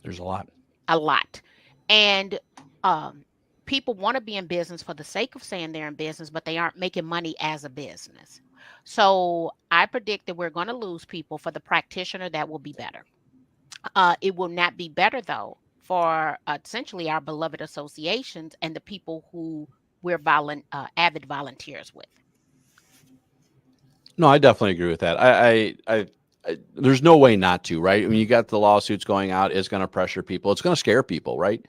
There's a lot. A lot. And people want to be in business for the sake of saying they're in business, but they aren't making money as a business. So I predict that we're going to lose people. For the practitioner, that will be better. It will not be better, though, for essentially our beloved associations and the people who we're avid volunteers with. No, I definitely agree with that. There's no way not to, right? I mean, you got the lawsuits going out. It's going to pressure people. It's going to scare people, right?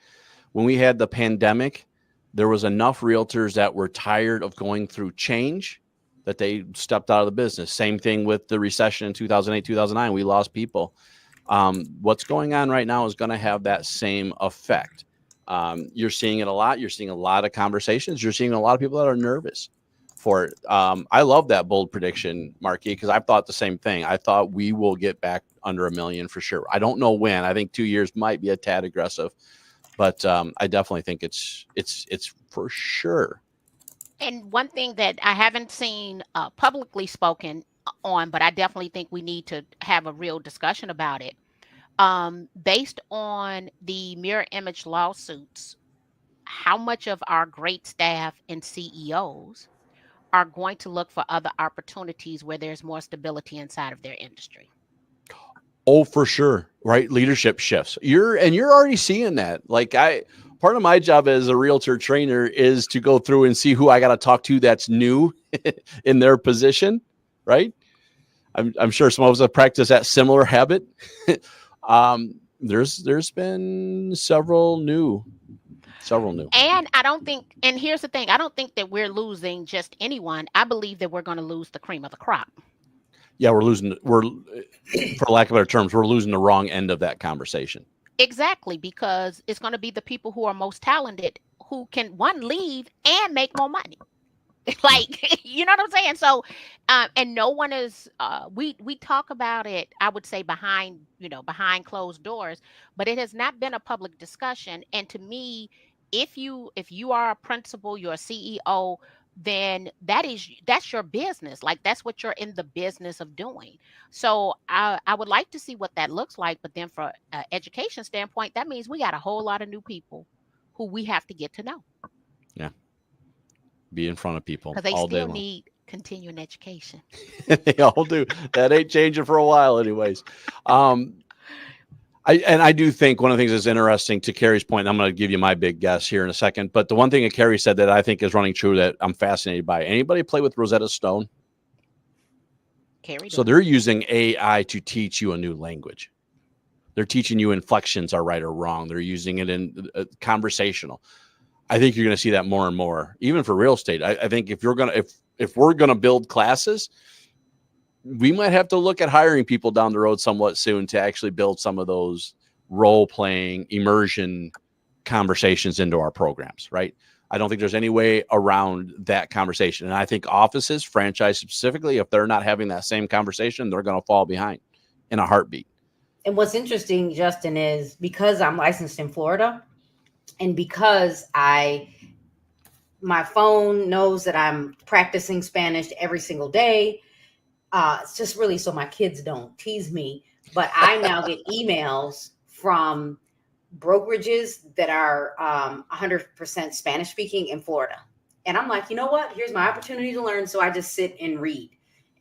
When we had the pandemic, there was enough realtors that were tired of going through change that they stepped out of the business. Same thing with the recession in 2008, 2009. We lost people. What's going on right now is going to have that same effect. You're seeing it a lot. You're seeing a lot of conversations. You're seeing a lot of people that are nervous for it. I love that bold prediction, Marky, because I've thought the same thing. I thought we will get back under $1 million for sure. I don't know when. I think 2 years might be a tad aggressive, but I definitely think it's for sure. And one thing that I haven't seen publicly spoken on, but I definitely think we need to have a real discussion about it. Based on the mirror image lawsuits, how much of our great staff and CEOs are going to look for other opportunities where there's more stability inside of their industry? Oh, for sure. Right. Leadership shifts. You're already seeing that. Like part of my job as a realtor trainer is to go through and see who I got to talk to that's new in their position. Right. I'm sure some of us have practiced that similar habit. There's been several new. And I don't think, and here's the thing, I don't think that we're losing just anyone. I believe that we're going to lose the cream of the crop. Yeah, we're for lack of better terms, we're losing the wrong end of that conversation. Exactly, because it's going to be the people who are most talented who can, one, leave and make more money. Like, you know what I'm saying? So, and no one is, we talk about it, I would say behind closed doors, but it has not been a public discussion. And to me, if you are a principal, you're a CEO, then that's your business. Like, that's what you're in the business of doing. So I would like to see what that looks like. But then for education standpoint, that means we got a whole lot of new people who we have to get to know. Yeah. Be in front of people because they all day still long. need continuing education. They all do. That ain't changing for a while anyways. I do think one of the things that's interesting, to Carrie's point, I'm going to give you my big guess here in a second, but the one thing that Carrie said that I think is running true that I'm fascinated by, anybody play with Rosetta Stone? Carrie So they're using AI to teach you a new language. They're teaching you inflections are right or wrong. They're using it in conversational. I think you're going to see that more and more, even for real estate. I think if we're going to build classes, we might have to look at hiring people down the road somewhat soon to actually build some of those role-playing immersion conversations into our programs, right? I don't think there's any way around that conversation. And I think offices, franchise specifically, if they're not having that same conversation, they're going to fall behind in a heartbeat. And what's interesting, Justin, is because I'm licensed in Florida and because I my phone knows that I'm practicing Spanish every single day. It's just really so my kids don't tease me. But I now get emails from brokerages that are 100% Spanish speaking in Florida. And I'm like, you know what? Here's my opportunity to learn. So I just sit and read.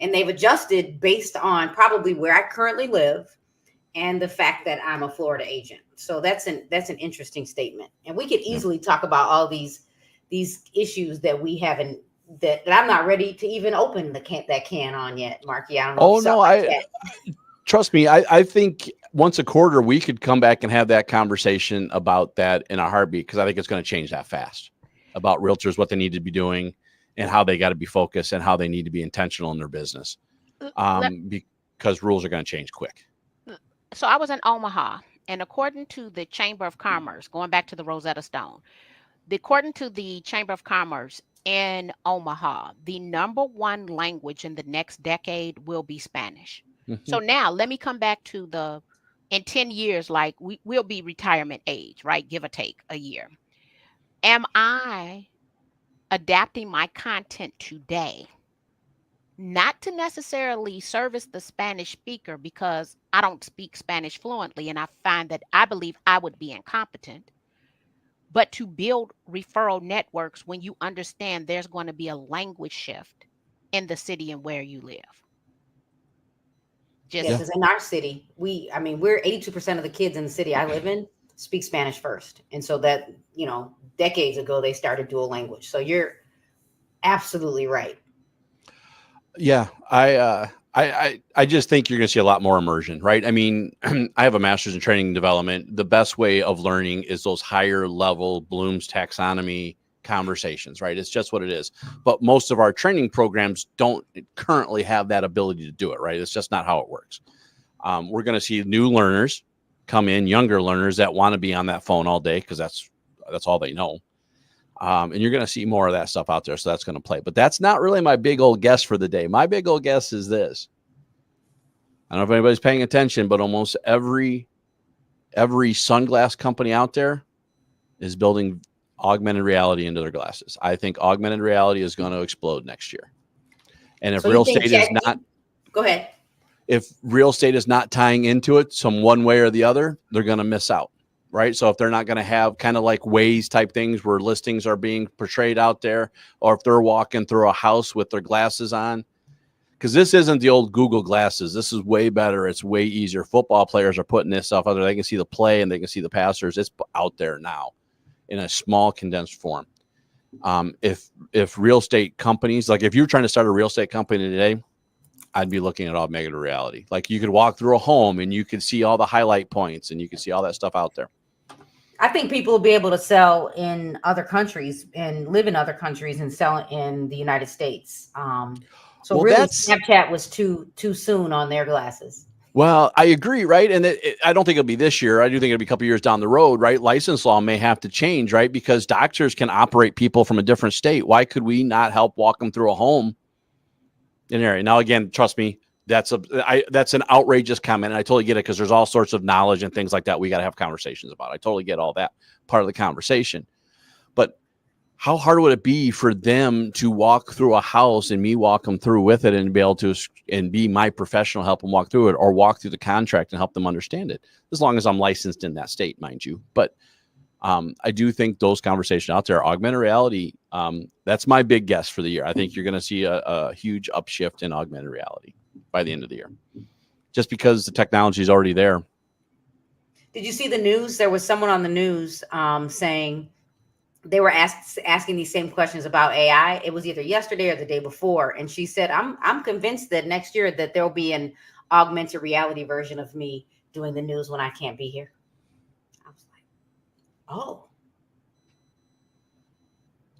And they've adjusted based on probably where I currently live and the fact that I'm a Florida agent. So that's an interesting statement. And we could easily talk about all these issues that we haven't, that I'm not ready to even open that can on yet, Marky. I don't know. Oh no, trust me. I think once a quarter we could come back and have that conversation about that in a heartbeat, because I think it's going to change that fast about realtors, what they need to be doing and how they got to be focused and how they need to be intentional in their business. Because rules are going to change quick. So I was in Omaha, and according to the Chamber of Commerce, going back to the Rosetta Stone, according to the Chamber of Commerce in Omaha, the number one language in the next decade will be Spanish. So now let me come back to in 10 years, like we'll be retirement age, right? Give or take a year. Am I adapting my content today, not to necessarily service the Spanish speaker because I don't speak Spanish fluently and I believe I would be incompetent, but to build referral networks when you understand there's going to be a language shift in the city and where you live? Because in our city, we're 82% of the kids in the city I live in speak Spanish first. And so that, decades ago, they started dual language. So you're absolutely right. Yeah. I just think you're going to see a lot more immersion, right? I mean, I have a master's in training and development. The best way of learning is those higher level Bloom's taxonomy conversations, right? It's just what it is. But most of our training programs don't currently have that ability to do it, right? It's just not how it works. We're going to see new learners come in, younger learners that want to be on that phone all day because that's all they know. And you're going to see more of that stuff out there. So that's going to play. But that's not really my big old guess for the day. My big old guess is this. I don't know if anybody's paying attention, but almost every sunglass company out there is building augmented reality into their glasses. I think augmented reality is going to explode next year. And if real estate is not, go ahead. If real estate is not tying into it some one way or the other, they're going to miss out, right? So if they're not going to have kind of like Waze type things where listings are being portrayed out there, or if they're walking through a house with their glasses on, because this isn't the old Google glasses. This is way better. It's way easier. Football players are putting this stuff out there. They can see the play and they can see the passers. It's out there now in a small condensed form. If real estate companies, like if you're trying to start a real estate company today, I'd be looking at augmented reality. Like you could walk through a home and you could see all the highlight points and you could see all that stuff out there. I think people will be able to sell in other countries and live in other countries and sell in the United States. So well, really Snapchat was too soon on their glasses. Well, I agree, right? And I don't think it'll be this year. I do think it'll be a couple years down the road, right? License law may have to change, right? Because doctors can operate people from a different state. Why could we not help walk them through a home in an area? Now, again, trust me, that's an outrageous comment. And I totally get it because there's all sorts of knowledge and things like that we got to have conversations about. I totally get all that part of the conversation. But how hard would it be for them to walk through a house and me walk them through with it and be able to and be my professional, help them walk through it, or walk through the contract and help them understand it, as long as I'm licensed in that state, mind you. But I do think those conversations out there, augmented reality, that's my big guess for the year. I think you're going to see a huge upshift in augmented reality by the end of the year, just because the technology is already there. Did you see the news? There was someone on the news saying they were asking these same questions about AI. It was either yesterday or the day before. And she said, I'm convinced that next year that there'll be an augmented reality version of me doing the news when I can't be here. I was like, oh.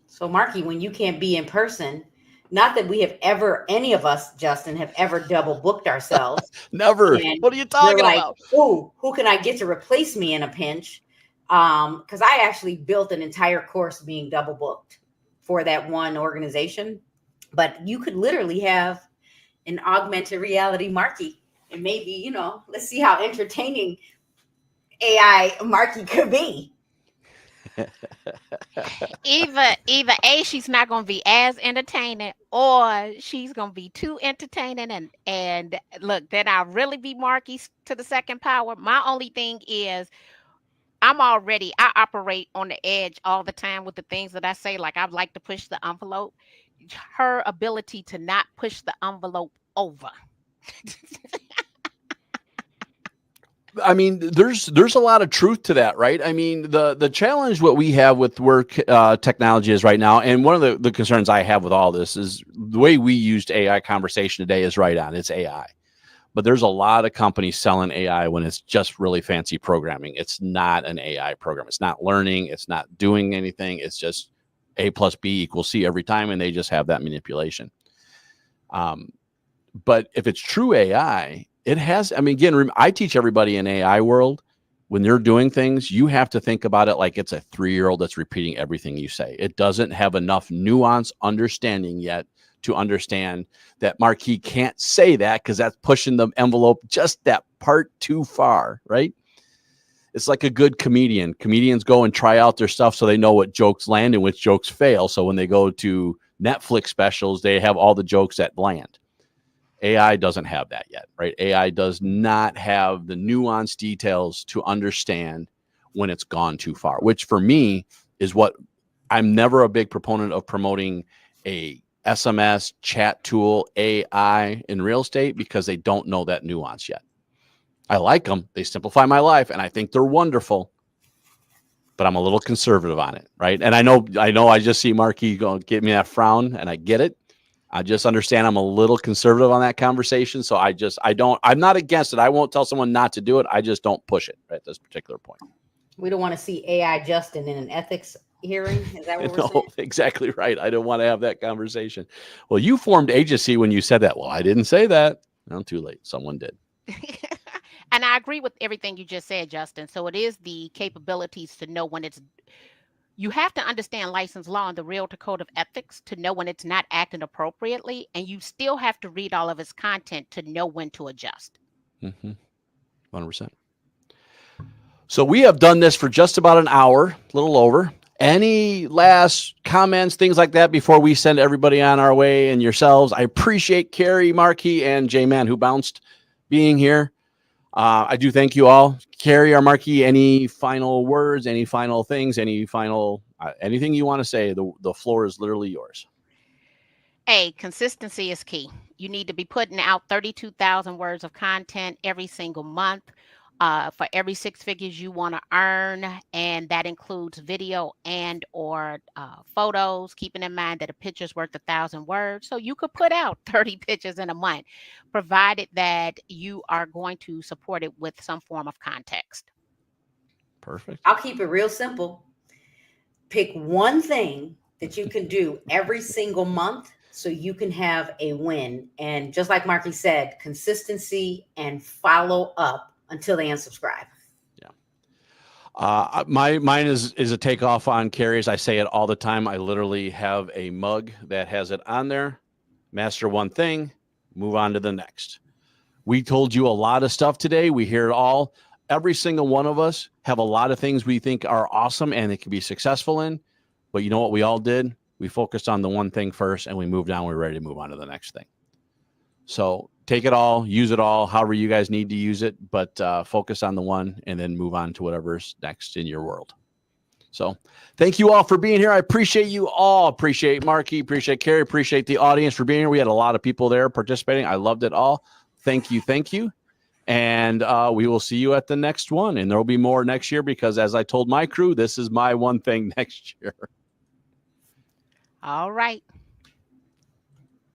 So Marky, when you can't be in person, not that we have ever, any of us, Justin, have ever double booked ourselves. Never. What are you talking about? Oh, who can I get to replace me in a pinch? Because I actually built an entire course being double booked for that one organization. But you could literally have an augmented reality Marky. And maybe, let's see how entertaining AI Marky could be. Either A, she's not gonna be as entertaining, or she's gonna be too entertaining. And look, then I'll really be Marky to the second power. My only thing is I operate on the edge all the time with the things that I say. Like I like to push the envelope. Her ability to not push the envelope over. I mean, there's a lot of truth to that, right? I mean, the challenge what we have with where technology is right now, and one of the concerns I have with all this is the way we used AI conversation today is right on. It's AI. But there's a lot of companies selling AI when it's just really fancy programming. It's not an AI program. It's not learning. It's not doing anything. It's just A plus B equals C every time, and they just have that manipulation. But if it's true AI, it has, I mean, again, I teach everybody in AI world, when they're doing things, you have to think about it like it's a 3-year-old that's repeating everything you say. It doesn't have enough nuance understanding yet to understand that Marquis can't say that because that's pushing the envelope just that part too far, right? It's like a good comedian. Comedians go and try out their stuff so they know what jokes land and which jokes fail. So when they go to Netflix specials, they have all the jokes that land. AI doesn't have that yet, right? AI does not have the nuanced details to understand when it's gone too far, which for me is what I'm never a big proponent of promoting a SMS chat tool AI in real estate because they don't know that nuance yet. I like them. They simplify my life and I think they're wonderful, but I'm a little conservative on it, right? And I know I just see Marquis going to give me that frown and I get it. I just understand I'm a little conservative on that conversation. So I'm not against it. I won't tell someone not to do it. I just don't push it at this particular point. We don't want to see AI Justin in an ethics hearing. Is that what we're saying? Exactly right. I don't want to have that conversation. Well, you formed agency when you said that. Well, I didn't say that. No, too late. Someone did. And I agree with everything you just said, Justin. So it is the capabilities to know when you have to understand license law and the Realtor Code of Ethics to know when it's not acting appropriately. And you still have to read all of its content to know when to adjust. 100%. So we have done this for just about an hour, a little over. Any last comments, things like that before we send everybody on our way and yourselves? I appreciate Carrie, Marquis, and J-Man who bounced being here. I do thank you all. Carrie or Marquis, any final words, any final things, any final anything you want to say? The floor is literally yours. Hey, consistency is key. You need to be putting out 32,000 words of content every single month for every 6 figures you want to earn. And that includes video and or photos, keeping in mind that a picture's worth 1,000 words. So you could put out 30 pictures in a month, provided that you are going to support it with some form of context. Perfect. I'll keep it real simple. Pick one thing that you can do every single month so you can have a win. And just like Marky said, consistency and follow up until they unsubscribe. Yeah. Mine is a takeoff on Carrie's. I say it all the time. I literally have a mug that has it on there. Master one thing, move on to the next. We told you a lot of stuff today. We hear it all. Every single one of us have a lot of things we think are awesome and it can be successful in. But you know what we all did? We focused on the one thing first and we moved on. We're ready to move on to the next thing. So take it all, use it all, however you guys need to use it, but focus on the one and then move on to whatever's next in your world. So thank you all for being here. I appreciate you all. Appreciate Marky, appreciate Carrie, appreciate the audience for being here. We had a lot of people there participating. I loved it all. Thank you. Thank you. And we will see you at the next one. And there will be more next year because as I told my crew, this is my one thing next year. All right.